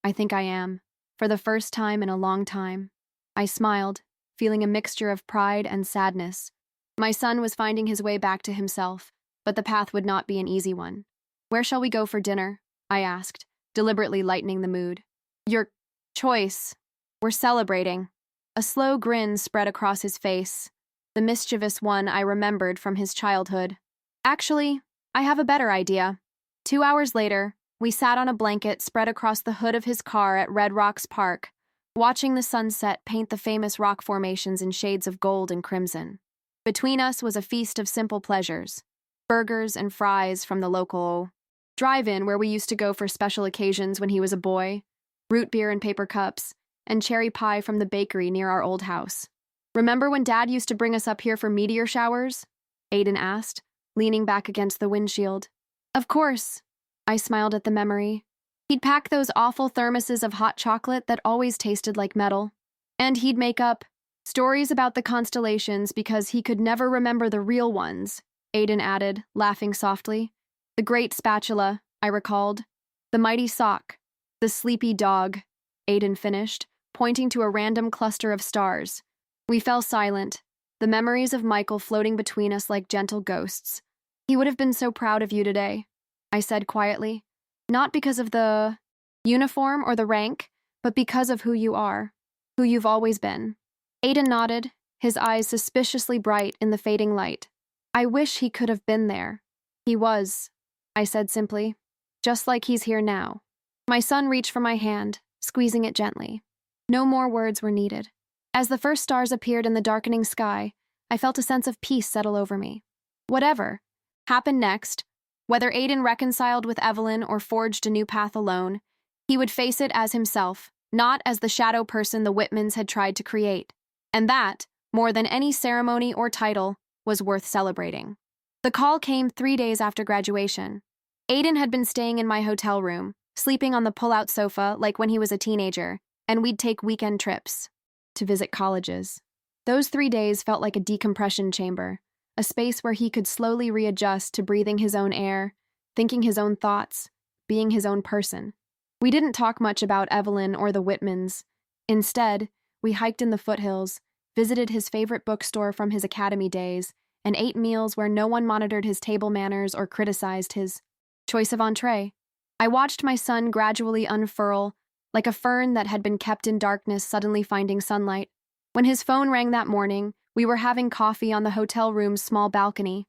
I think I am. For the first time in a long time. I smiled, feeling a mixture of pride and sadness. My son was finding his way back to himself, but the path would not be an easy one. Where shall we go for dinner? I asked, deliberately lightening the mood. Your choice. We're celebrating. A slow grin spread across his face, the mischievous one I remembered from his childhood. Actually, I have a better idea. 2 hours later, we sat on a blanket spread across the hood of his car at Red Rocks Park, watching the sunset paint the famous rock formations in shades of gold and crimson. Between us was a feast of simple pleasures. Burgers and fries from the local drive-in where we used to go for special occasions when he was a boy, root beer in paper cups, and cherry pie from the bakery near our old house. Remember when Dad used to bring us up here for meteor showers? Aiden asked, leaning back against the windshield. Of course. I smiled at the memory. He'd pack those awful thermoses of hot chocolate that always tasted like metal. And he'd make up stories about the constellations because he could never remember the real ones, Aiden added, laughing softly. The great spatula, I recalled. The mighty sock. The sleepy dog, Aiden finished, pointing to a random cluster of stars. We fell silent, the memories of Michael floating between us like gentle ghosts. He would have been so proud of you today, I said quietly. Not because of the uniform or the rank, but because of who you are, who you've always been. Aiden nodded, his eyes suspiciously bright in the fading light. I wish he could have been there. He was, I said simply, just like he's here now. My son reached for my hand, squeezing it gently. No more words were needed. As the first stars appeared in the darkening sky, I felt a sense of peace settle over me. Whatever happened next, whether Aiden reconciled with Evelyn or forged a new path alone, he would face it as himself, not as the shadow person the Whitmans had tried to create. And that, more than any ceremony or title, was worth celebrating. The call came 3 days after graduation. Aiden had been staying in my hotel room, sleeping on the pull-out sofa like when he was a teenager, and we'd take weekend trips to visit colleges. Those 3 days felt like a decompression chamber, a space where he could slowly readjust to breathing his own air, thinking his own thoughts, being his own person. We didn't talk much about Evelyn or the Whitmans. Instead, we hiked in the foothills, visited his favorite bookstore from his academy days, and ate meals where no one monitored his table manners or criticized his choice of entree. I watched my son gradually unfurl, like a fern that had been kept in darkness suddenly finding sunlight. When his phone rang that morning, we were having coffee on the hotel room's small balcony.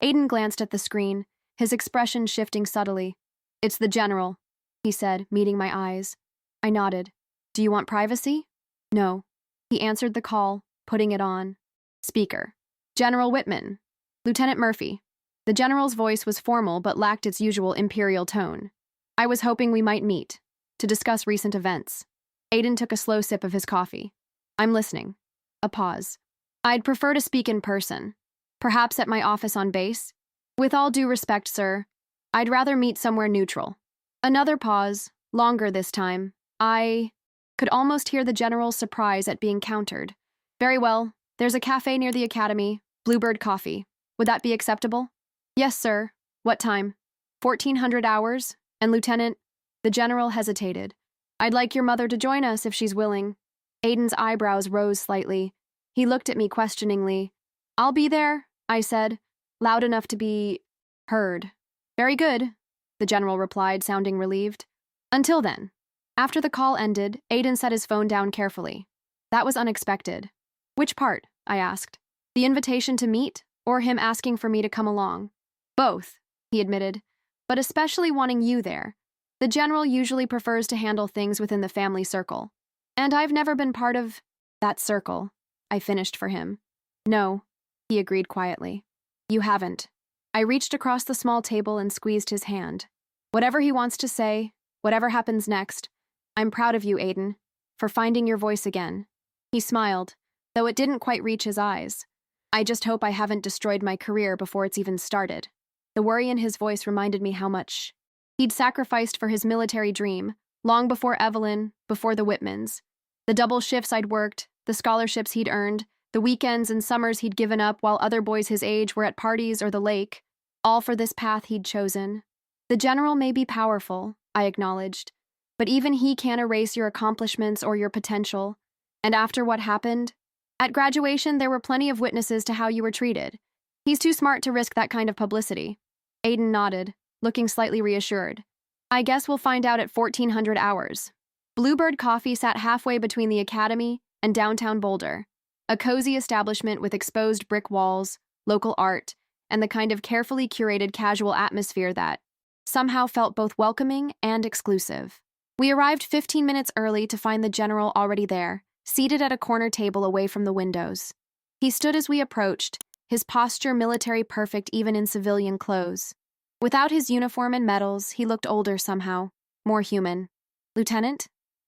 Aiden glanced at the screen, his expression shifting subtly. It's the general, he said, meeting my eyes. I nodded. Do you want privacy? No. He answered the call, putting it on. Speaker. General Whitman. Lieutenant Murphy. The general's voice was formal but lacked its usual imperial tone. I was hoping we might meet, to discuss recent events. Aiden took a slow sip of his coffee. I'm listening. A pause. I'd prefer to speak in person. Perhaps at my office on base? With all due respect, sir, I'd rather meet somewhere neutral. Another pause, longer this time. I could almost hear the general's surprise at being countered. Very well, there's a cafe near the academy, Bluebird Coffee. Would that be acceptable? Yes, sir. What time? 1400 hours? And Lieutenant, the general hesitated. I'd like your mother to join us if she's willing. Aiden's eyebrows rose slightly. He looked at me questioningly. I'll be there, I said, loud enough to be heard. Very good, the general replied, sounding relieved. Until then. After the call ended, Aiden set his phone down carefully. That was unexpected. Which part? I asked. The invitation to meet, or him asking for me to come along? Both, he admitted, but especially wanting you there. The general usually prefers to handle things within the family circle. And I've never been part of that circle, I finished for him. No, he agreed quietly. You haven't. I reached across the small table and squeezed his hand. Whatever he wants to say, whatever happens next, I'm proud of you, Aiden, for finding your voice again. He smiled, though it didn't quite reach his eyes. I just hope I haven't destroyed my career before it's even started. The worry in his voice reminded me how much he'd sacrificed for his military dream, long before Evelyn, before the Whitmans. The double shifts I'd worked, the scholarships he'd earned, the weekends and summers he'd given up while other boys his age were at parties or the lake, all for this path he'd chosen. The general may be powerful, I acknowledged, but even he can't erase your accomplishments or your potential. And after what happened, at graduation there were plenty of witnesses to how you were treated. He's too smart to risk that kind of publicity. Aiden nodded, looking slightly reassured. I guess we'll find out at 1400 hours. Bluebird Coffee sat halfway between the academy and downtown Boulder, a cozy establishment with exposed brick walls, local art, and the kind of carefully curated casual atmosphere that somehow felt both welcoming and exclusive. We arrived 15 minutes early to find the general already there, seated at a corner table away from the windows. He stood as we approached, his posture military perfect even in civilian clothes. Without his uniform and medals, he looked older somehow, more human. Lieutenant?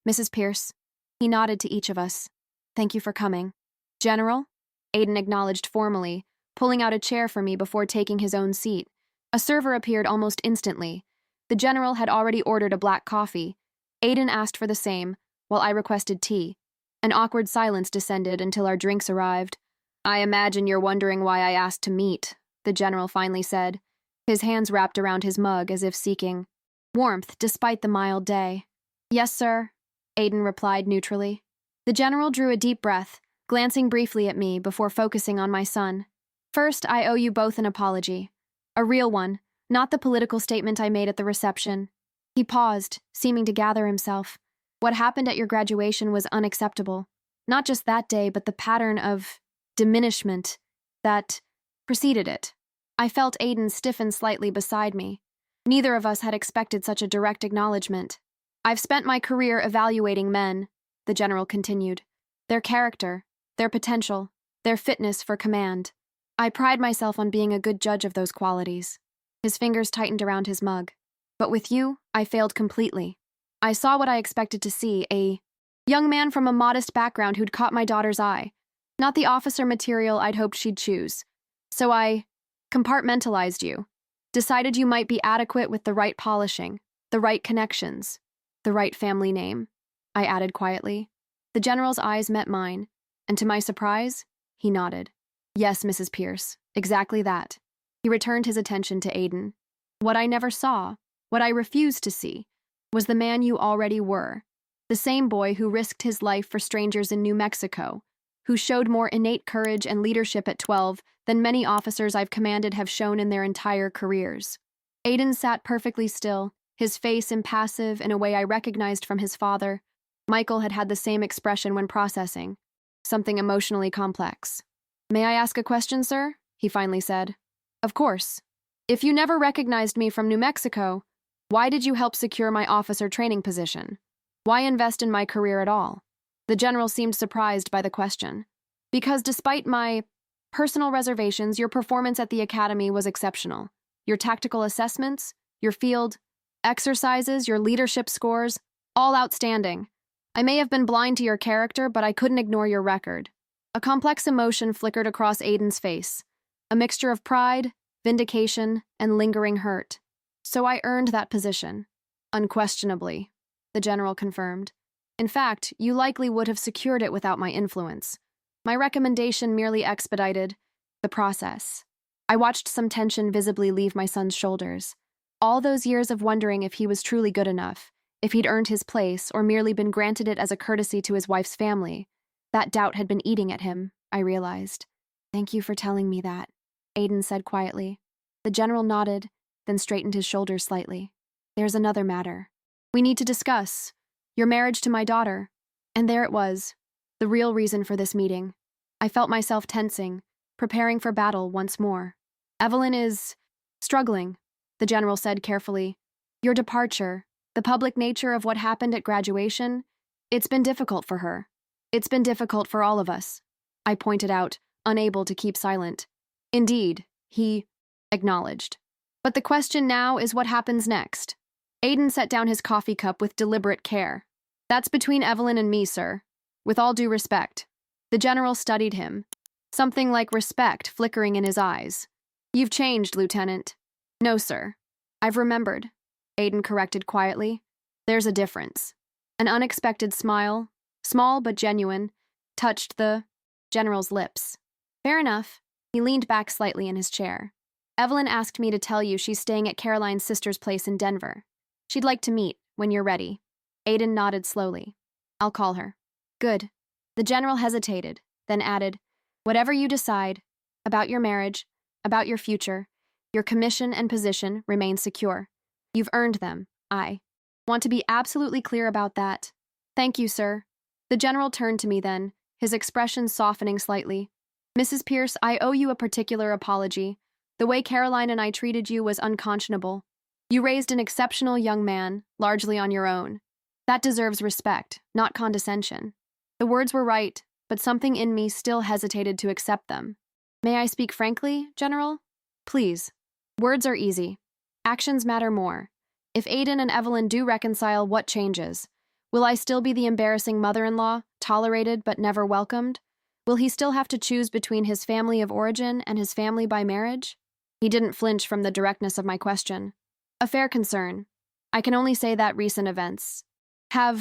Mrs. Pierce? He nodded to each of us. Thank you for coming. General? Aiden acknowledged formally, pulling out a chair for me before taking his own seat. A server appeared almost instantly. The general had already ordered a black coffee. Aiden asked for the same, while I requested tea. An awkward silence descended until our drinks arrived. "I imagine you're wondering why I asked to meet," the general finally said, his hands wrapped around his mug as if seeking warmth despite the mild day. "Yes, sir," Aiden replied neutrally. The general drew a deep breath, glancing briefly at me before focusing on my son. "First, I owe you both an apology. A real one, not the political statement I made at the reception." He paused, seeming to gather himself. "What happened at your graduation was unacceptable. Not just that day, but the pattern of diminishment that preceded it." I felt Aiden stiffen slightly beside me. Neither of us had expected such a direct acknowledgement. "I've spent my career evaluating men," the general continued. "Their character, their potential, their fitness for command. I pride myself on being a good judge of those qualities." His fingers tightened around his mug. "But with you, I failed completely. I saw what I expected to see, a young man from a modest background who'd caught my daughter's eye, not the officer material I'd hoped she'd choose. So I compartmentalized you, decided you might be adequate with the right polishing, the right connections, the right family name," I added quietly. The general's eyes met mine, and to my surprise, he nodded. "Yes, Mrs. Pierce, exactly that." He returned his attention to Aiden. "What I never saw, what I refused to see, was the man you already were. The same boy who risked his life for strangers in New Mexico, who showed more innate courage and leadership at 12 than many officers I've commanded have shown in their entire careers." Aiden sat perfectly still, his face impassive in a way I recognized from his father. Michael had had the same expression when processing something emotionally complex. "May I ask a question, sir?" he finally said. "Of course. If you never recognized me from New Mexico, why did you help secure my officer training position? Why invest in my career at all?" The general seemed surprised by the question. "Because despite my personal reservations, your performance at the academy was exceptional. Your tactical assessments, your field exercises, your leadership scores, all outstanding. I may have been blind to your character, but I couldn't ignore your record." A complex emotion flickered across Aiden's face, a mixture of pride, vindication, and lingering hurt. "So I earned that position." "Unquestionably," the general confirmed. "In fact, you likely would have secured it without my influence. My recommendation merely expedited the process." I watched some tension visibly leave my son's shoulders. All those years of wondering if he was truly good enough, if he'd earned his place or merely been granted it as a courtesy to his wife's family, that doubt had been eating at him, I realized. "Thank you for telling me that," Aiden said quietly. The general nodded, then straightened his shoulders slightly. "There's another matter we need to discuss. Your marriage to my daughter." And there it was, the real reason for this meeting. I felt myself tensing, preparing for battle once more. "Evelyn is struggling," the general said carefully. "Your departure, the public nature of what happened at graduation, it's been difficult for her. It's been difficult for all of us," I pointed out, unable to keep silent. "Indeed," he acknowledged. "But the question now is what happens next." Aiden set down his coffee cup with deliberate care. "That's between Evelyn and me, sir. With all due respect." The general studied him, something like respect flickering in his eyes. "You've changed, Lieutenant." "No, sir. I've remembered," Aiden corrected quietly. "There's a difference." An unexpected smile, small but genuine, touched the general's lips. "Fair enough." He leaned back slightly in his chair. "Evelyn asked me to tell you she's staying at Caroline's sister's place in Denver. She'd like to meet, when you're ready." Aiden nodded slowly. "I'll call her." "Good." The general hesitated, then added, "Whatever you decide, about your marriage, about your future, your commission and position remain secure. You've earned them. I want to be absolutely clear about that." "Thank you, sir." The general turned to me then, his expression softening slightly. "Mrs. Pierce, I owe you a particular apology. The way Caroline and I treated you was unconscionable. You raised an exceptional young man, largely on your own. That deserves respect, not condescension." The words were right, but something in me still hesitated to accept them. "May I speak frankly, General?" "Please." "Words are easy. Actions matter more. If Aiden and Evelyn do reconcile, what changes? Will I still be the embarrassing mother-in-law, tolerated but never welcomed? Will he still have to choose between his family of origin and his family by marriage?" He didn't flinch from the directness of my question. "A fair concern. I can only say that recent events have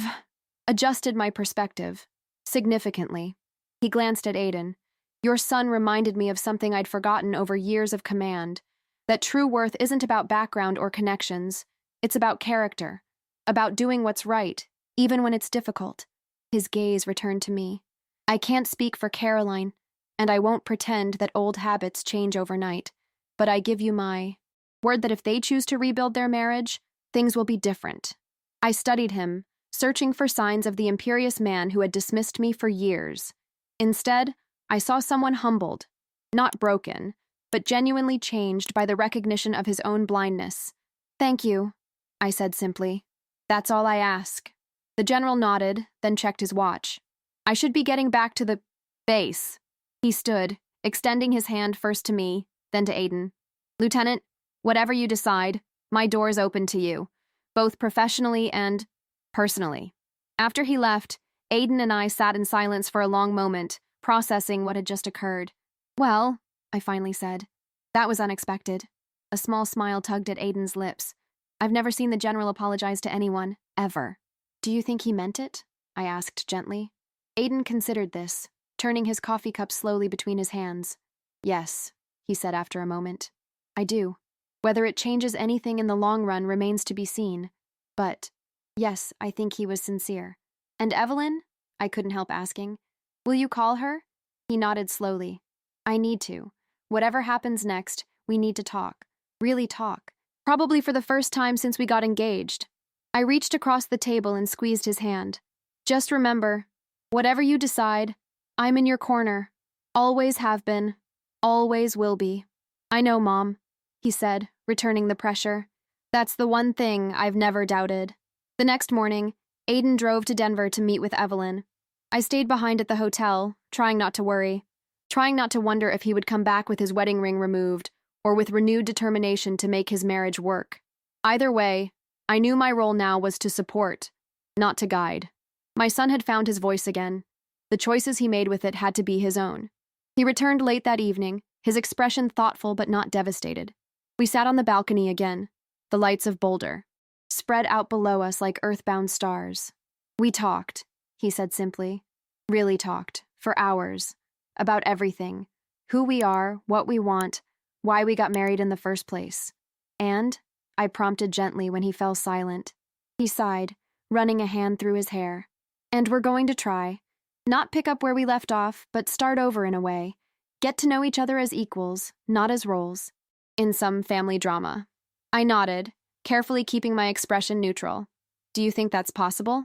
adjusted my perspective significantly. He glanced at Aiden. Your son reminded me of something I'd forgotten over years of command, that true worth isn't about background or connections, it's about character, about doing what's right, even when it's difficult. His gaze returned to me. I can't speak for Caroline, and I won't pretend that old habits change overnight, but I give you my word that if they choose to rebuild their marriage, things will be different. I studied him, searching for signs of the imperious man who had dismissed me for years. Instead, I saw someone humbled, not broken, but genuinely changed by the recognition of his own blindness. Thank you, I said simply. That's all I ask. The general nodded, then checked his watch. I should be getting back to the base. He stood, extending his hand first to me, then to Aiden. Lieutenant, whatever you decide, my door's open to you, both professionally and personally. After he left, Aiden and I sat in silence for a long moment, processing what had just occurred. Well, I finally said, that was unexpected. A small smile tugged at Aiden's lips. I've never seen the general apologize to anyone, ever. Do you think he meant it? I asked gently. Aiden considered this, turning his coffee cup slowly between his hands. Yes, he said after a moment. I do. Whether it changes anything in the long run remains to be seen. But, yes, I think he was sincere. And Evelyn? I couldn't help asking. Will you call her? He nodded slowly. I need to. Whatever happens next, we need to talk. Really talk. Probably for the first time since we got engaged. I reached across the table and squeezed his hand. Just remember, whatever you decide, I'm in your corner. Always have been. Always will be. I know, Mom, he said, returning the pressure. That's the one thing I've never doubted. The next morning, Aiden drove to Denver to meet with Evelyn. I stayed behind at the hotel, trying not to worry, trying not to wonder if he would come back with his wedding ring removed or with renewed determination to make his marriage work. Either way, I knew my role now was to support, not to guide. My son had found his voice again. The choices he made with it had to be his own. He returned late that evening, his expression thoughtful but not devastated. We sat on the balcony again, the lights of Boulder, spread out below us like earthbound stars. We talked, he said simply. Really talked, for hours. About everything. Who we are, what we want, why we got married in the first place. And, I prompted gently when he fell silent. He sighed, running a hand through his hair. And we're going to try. Not pick up where we left off, but start over in a way. Get to know each other as equals, not as roles. In some family drama. I nodded, carefully keeping my expression neutral. Do you think that's possible?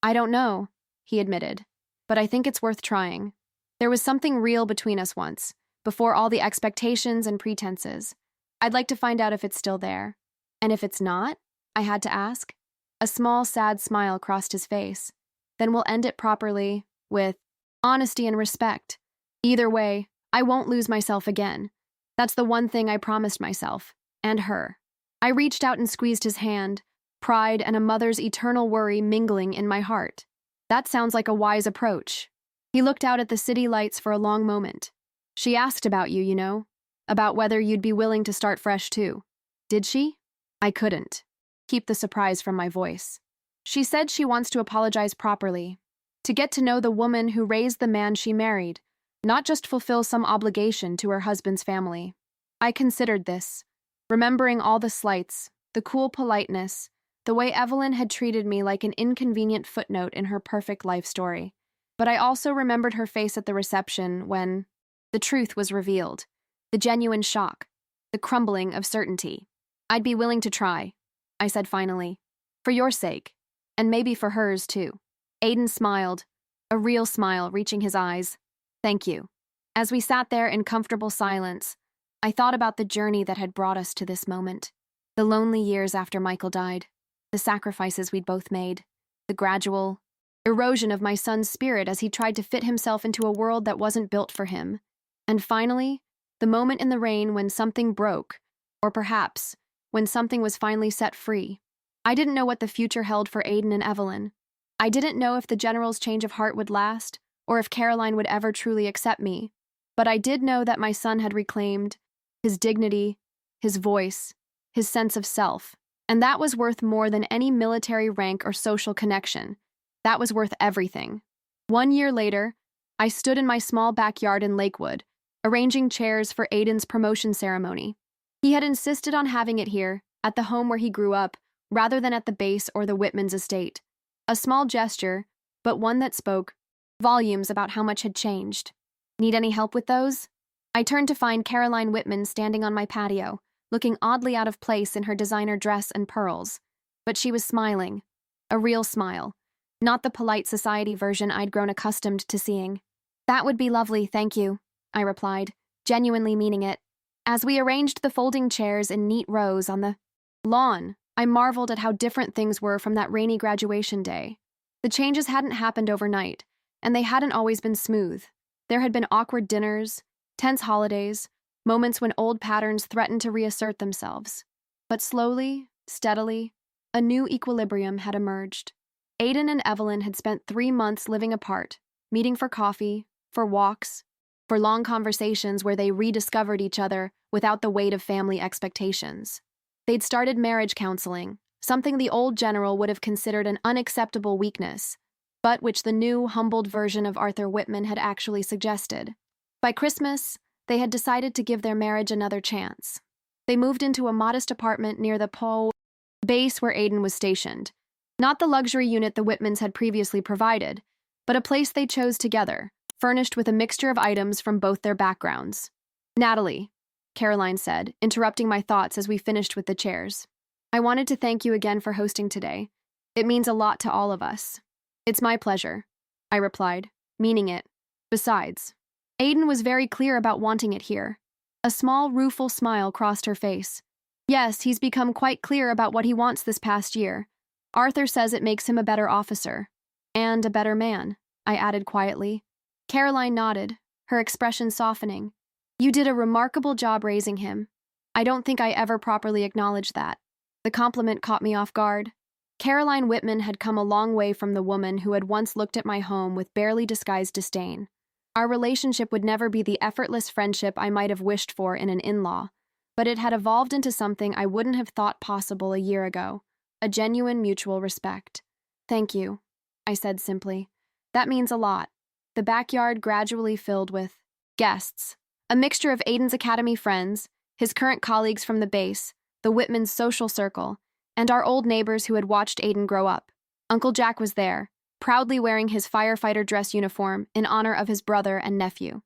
I don't know, he admitted. But I think it's worth trying. There was something real between us once, before all the expectations and pretenses. I'd like to find out if it's still there. And if it's not? I had to ask. A small, sad smile crossed his face. Then we'll end it properly, with honesty and respect. Either way, I won't lose myself again. That's the one thing I promised myself, and her. I reached out and squeezed his hand, pride and a mother's eternal worry mingling in my heart. That sounds like a wise approach. He looked out at the city lights for a long moment. She asked about you, you know, about whether you'd be willing to start fresh too. Did she? I couldn't keep the surprise from my voice. She said she wants to apologize properly, to get to know the woman who raised the man she married, not just fulfill some obligation to her husband's family. I considered this, remembering all the slights, the cool politeness, the way Evelyn had treated me like an inconvenient footnote in her perfect life story. But I also remembered her face at the reception when the truth was revealed, the genuine shock, the crumbling of certainty. I'd be willing to try, I said finally, for your sake, and maybe for hers too. Aiden smiled, a real smile reaching his eyes. Thank you. As we sat there in comfortable silence, I thought about the journey that had brought us to this moment. The lonely years after Michael died, the sacrifices we'd both made, the gradual erosion of my son's spirit as he tried to fit himself into a world that wasn't built for him. And finally, the moment in the rain when something broke, or perhaps when something was finally set free. I didn't know what the future held for Aiden and Evelyn. I didn't know if the general's change of heart would last, or if Caroline would ever truly accept me. But I did know that my son had reclaimed his dignity, his voice, his sense of self, And that was worth more than any military rank or social connection. That was worth everything. 1 year later, I stood in my small backyard in Lakewood, arranging chairs for Aiden's promotion ceremony. He had insisted on having it here, at the home where he grew up, rather than at the base or the Whitman's estate. A small gesture, but one that spoke volumes about how much had changed. Need any help with those? I turned to find Caroline Whitman standing on my patio, looking oddly out of place in her designer dress and pearls. But she was smiling. A real smile. Not the polite society version I'd grown accustomed to seeing. That would be lovely, thank you, I replied, genuinely meaning it. As we arranged the folding chairs in neat rows on the lawn, I marveled at how different things were from that rainy graduation day. The changes hadn't happened overnight, and they hadn't always been smooth. There had been awkward dinners, tense holidays, moments when old patterns threatened to reassert themselves. But slowly, steadily, a new equilibrium had emerged. Aiden and Evelyn had spent 3 months living apart, meeting for coffee, for walks, for long conversations where they rediscovered each other without the weight of family expectations. They'd started marriage counseling, something the old general would have considered an unacceptable weakness, but which the new, humbled version of Arthur Whitman had actually suggested. By Christmas, they had decided to give their marriage another chance. They moved into a modest apartment near the base where Aiden was stationed. Not the luxury unit the Whitmans had previously provided, but a place they chose together, furnished with a mixture of items from both their backgrounds. Natalie, Caroline said, interrupting my thoughts as we finished with the chairs. I wanted to thank you again for hosting today. It means a lot to all of us. It's my pleasure, I replied, meaning it. Besides, Aiden was very clear about wanting it here. A small, rueful smile crossed her face. Yes, he's become quite clear about what he wants this past year. Arthur says it makes him a better officer. And a better man, I added quietly. Caroline nodded, her expression softening. You did a remarkable job raising him. I don't think I ever properly acknowledged that. The compliment caught me off guard. Caroline Whitman had come a long way from the woman who had once looked at my home with barely disguised disdain. Our relationship would never be the effortless friendship I might have wished for in an in-law, but it had evolved into something I wouldn't have thought possible a year ago, a genuine mutual respect. Thank you, I said simply. That means a lot. The backyard gradually filled with guests, a mixture of Aiden's academy friends, his current colleagues from the base, the Whitmans' social circle, and our old neighbors who had watched Aiden grow up. Uncle Jack was there, proudly wearing his firefighter dress uniform in honor of his brother and nephew.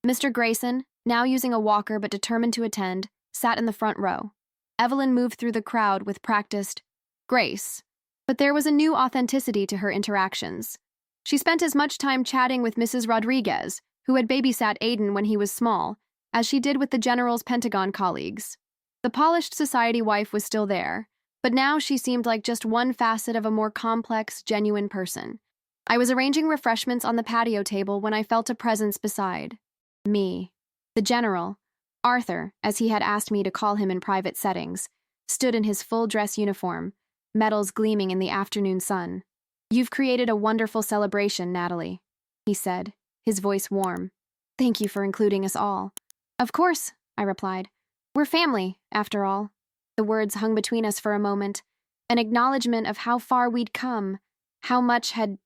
Mr. Grayson, now using a walker but determined to attend, sat in the front row. Evelyn moved through the crowd with practiced grace, but there was a new authenticity to her interactions. She spent as much time chatting with Mrs. Rodriguez, who had babysat Aiden when he was small, as she did with the General's Pentagon colleagues. The polished society wife was still there, but now she seemed like just one facet of a more complex, genuine person. I was arranging refreshments on the patio table when I felt a presence beside me. The General, Arthur, as he had asked me to call him in private settings, stood in his full dress uniform, medals gleaming in the afternoon sun. You've created a wonderful celebration, Natalie, he said, his voice warm. Thank you for including us all. Of course, I replied. We're family, after all. The words hung between us for a moment, an acknowledgement of how far we'd come, how much had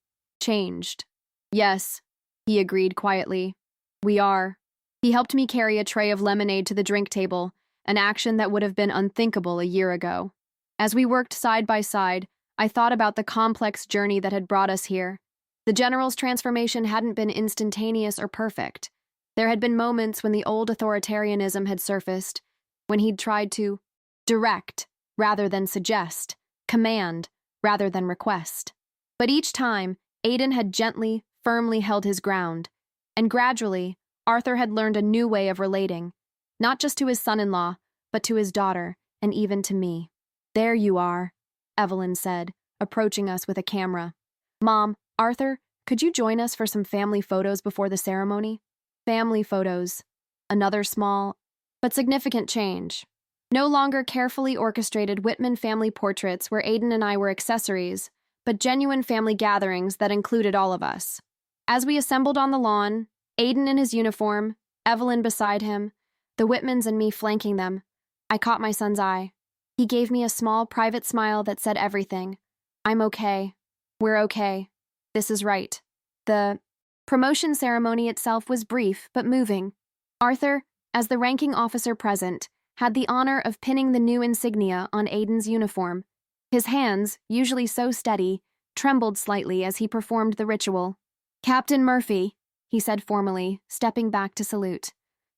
changed. Yes, he agreed quietly. We are. He helped me carry a tray of lemonade to the drink table, an action that would have been unthinkable a year ago. As we worked side by side, I thought about the complex journey that had brought us here. The General's transformation hadn't been instantaneous or perfect. There had been moments when the old authoritarianism had surfaced, when he'd tried to direct rather than suggest, command rather than request. But each time, Aiden had gently, firmly held his ground, and gradually, Arthur had learned a new way of relating, not just to his son-in-law, but to his daughter, and even to me. There you are, Evelyn said, approaching us with a camera. Mom, Arthur, could you join us for some family photos before the ceremony? Family photos. Another small, but significant change. No longer carefully orchestrated Whitman family portraits where Aiden and I were accessories, but genuine family gatherings that included all of us. As we assembled on the lawn, Aiden in his uniform, Evelyn beside him, the Whitmans and me flanking them, I caught my son's eye. He gave me a small, private smile that said everything. I'm okay. We're okay. This is right. The promotion ceremony itself was brief but moving. Arthur, as the ranking officer present, had the honor of pinning the new insignia on Aiden's uniform. His hands, usually so steady, trembled slightly as he performed the ritual. Captain Murphy, he said formally, stepping back to salute.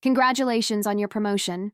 Congratulations on your promotion.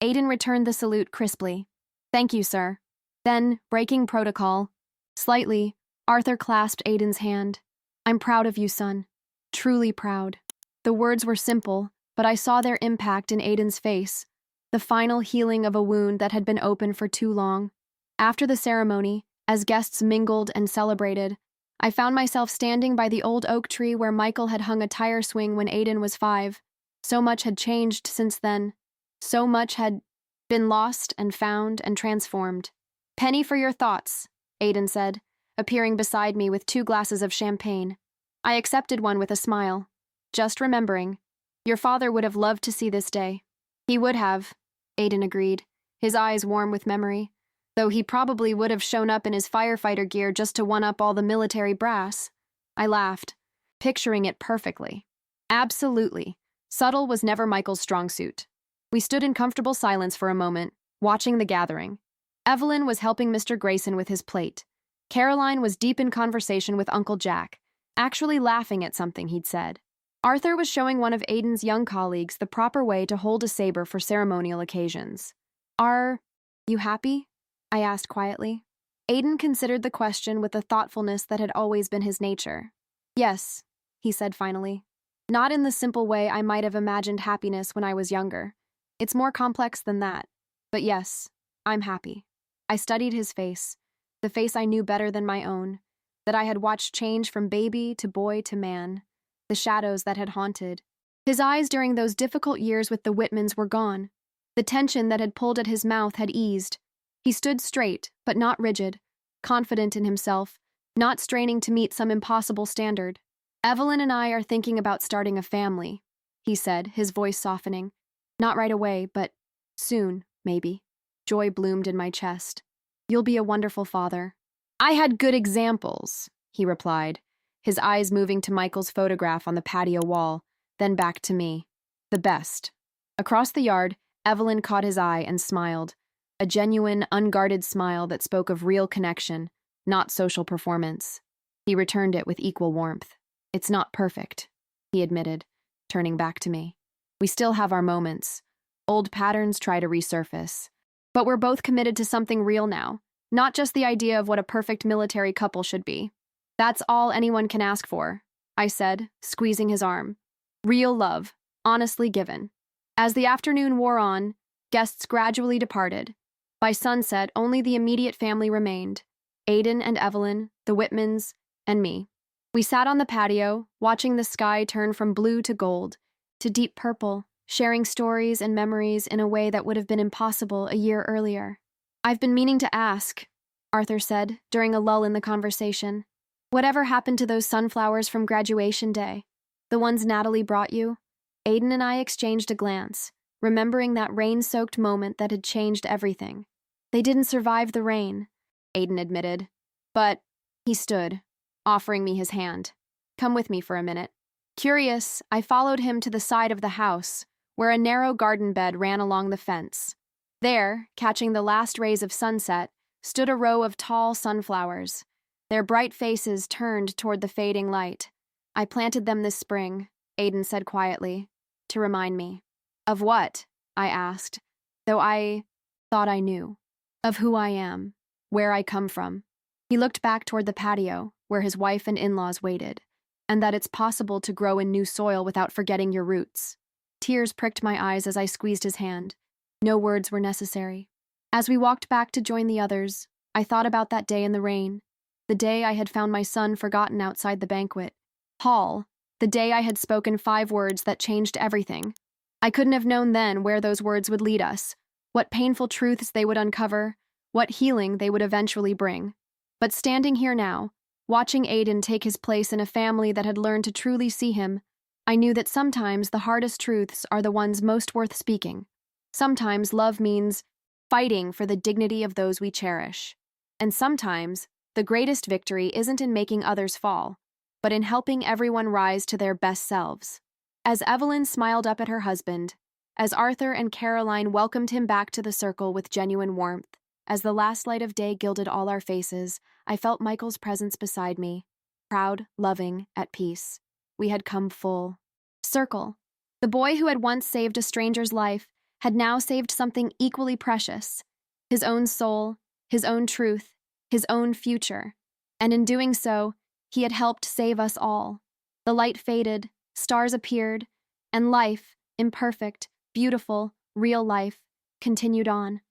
Aiden returned the salute crisply. Thank you, sir. Then, breaking protocol, slightly, Arthur clasped Aiden's hand. I'm proud of you, son. Truly proud. The words were simple, but I saw their impact in Aiden's face, the final healing of a wound that had been open for too long. After the ceremony, as guests mingled and celebrated, I found myself standing by the old oak tree where Michael had hung a tire swing when Aiden was 5. So much had changed since then. So much had been lost and found and transformed. Penny for your thoughts, Aiden said, appearing beside me with 2 glasses of champagne. I accepted one with a smile, just remembering. Your father would have loved to see this day. He would have, Aiden agreed, his eyes warm with memory, though he probably would have shown up in his firefighter gear just to one-up all the military brass. I laughed, picturing it perfectly. Absolutely. Subtle was never Michael's strong suit. We stood in comfortable silence for a moment, watching the gathering. Evelyn was helping Mr. Grayson with his plate. Caroline was deep in conversation with Uncle Jack, actually laughing at something he'd said. Arthur was showing one of Aiden's young colleagues the proper way to hold a saber for ceremonial occasions. Are you happy? I asked quietly. Aiden considered the question with a thoughtfulness that had always been his nature. Yes, he said finally. Not in the simple way I might have imagined happiness when I was younger. It's more complex than that. But yes, I'm happy. I studied his face, the face I knew better than my own, that I had watched change from baby to boy to man, the shadows that had haunted. His eyes during those difficult years with the Whitmans were gone. The tension that had pulled at his mouth had eased. He stood straight, but not rigid, confident in himself, not straining to meet some impossible standard. Evelyn and I are thinking about starting a family, he said, his voice softening. Not right away, but soon, maybe. Joy bloomed in my chest. You'll be a wonderful father. I had good examples, he replied, his eyes moving to Michael's photograph on the patio wall, then back to me. The best. Across the yard, Evelyn caught his eye and smiled, a genuine, unguarded smile that spoke of real connection, not social performance. He returned it with equal warmth. It's not perfect, he admitted, turning back to me. We still have our moments. Old patterns try to resurface. But we're both committed to something real now, not just the idea of what a perfect military couple should be. That's all anyone can ask for, I said, squeezing his arm. Real love, honestly given. As the afternoon wore on, guests gradually departed. By sunset, only the immediate family remained. Aiden and Evelyn, the Whitmans, and me. We sat on the patio, watching the sky turn from blue to gold, to deep purple, sharing stories and memories in a way that would have been impossible a year earlier. I've been meaning to ask, Arthur said, during a lull in the conversation. Whatever happened to those sunflowers from graduation day? The ones Natalie brought you? Aiden and I exchanged a glance, remembering that rain-soaked moment that had changed everything. They didn't survive the rain, Aiden admitted. But he stood, offering me his hand. Come with me for a minute. Curious, I followed him to the side of the house, where a narrow garden bed ran along the fence. There, catching the last rays of sunset, stood a row of tall sunflowers, their bright faces turned toward the fading light. I planted them this spring, Aiden said quietly, to remind me. Of what? I asked, though I thought I knew. Of who I am, where I come from. He looked back toward the patio, where his wife and in-laws waited, and that it's possible to grow in new soil without forgetting your roots. Tears pricked my eyes as I squeezed his hand. No words were necessary. As we walked back to join the others, I thought about that day in the rain, the day I had found my son forgotten outside the banquet hall, the day I had spoken 5 words that changed everything. I couldn't have known then where those words would lead us, what painful truths they would uncover, what healing they would eventually bring. But standing here now, watching Aiden take his place in a family that had learned to truly see him, I knew that sometimes the hardest truths are the ones most worth speaking. Sometimes love means fighting for the dignity of those we cherish. And sometimes, the greatest victory isn't in making others fall, but in helping everyone rise to their best selves. As Evelyn smiled up at her husband, as Arthur and Caroline welcomed him back to the circle with genuine warmth, as the last light of day gilded all our faces, I felt Michael's presence beside me, proud, loving, at peace. We had come full circle. The boy who had once saved a stranger's life had now saved something equally precious, his own soul, his own truth, his own future. And in doing so, he had helped save us all. The light faded, stars appeared, and life, imperfect, beautiful, real life, continued on.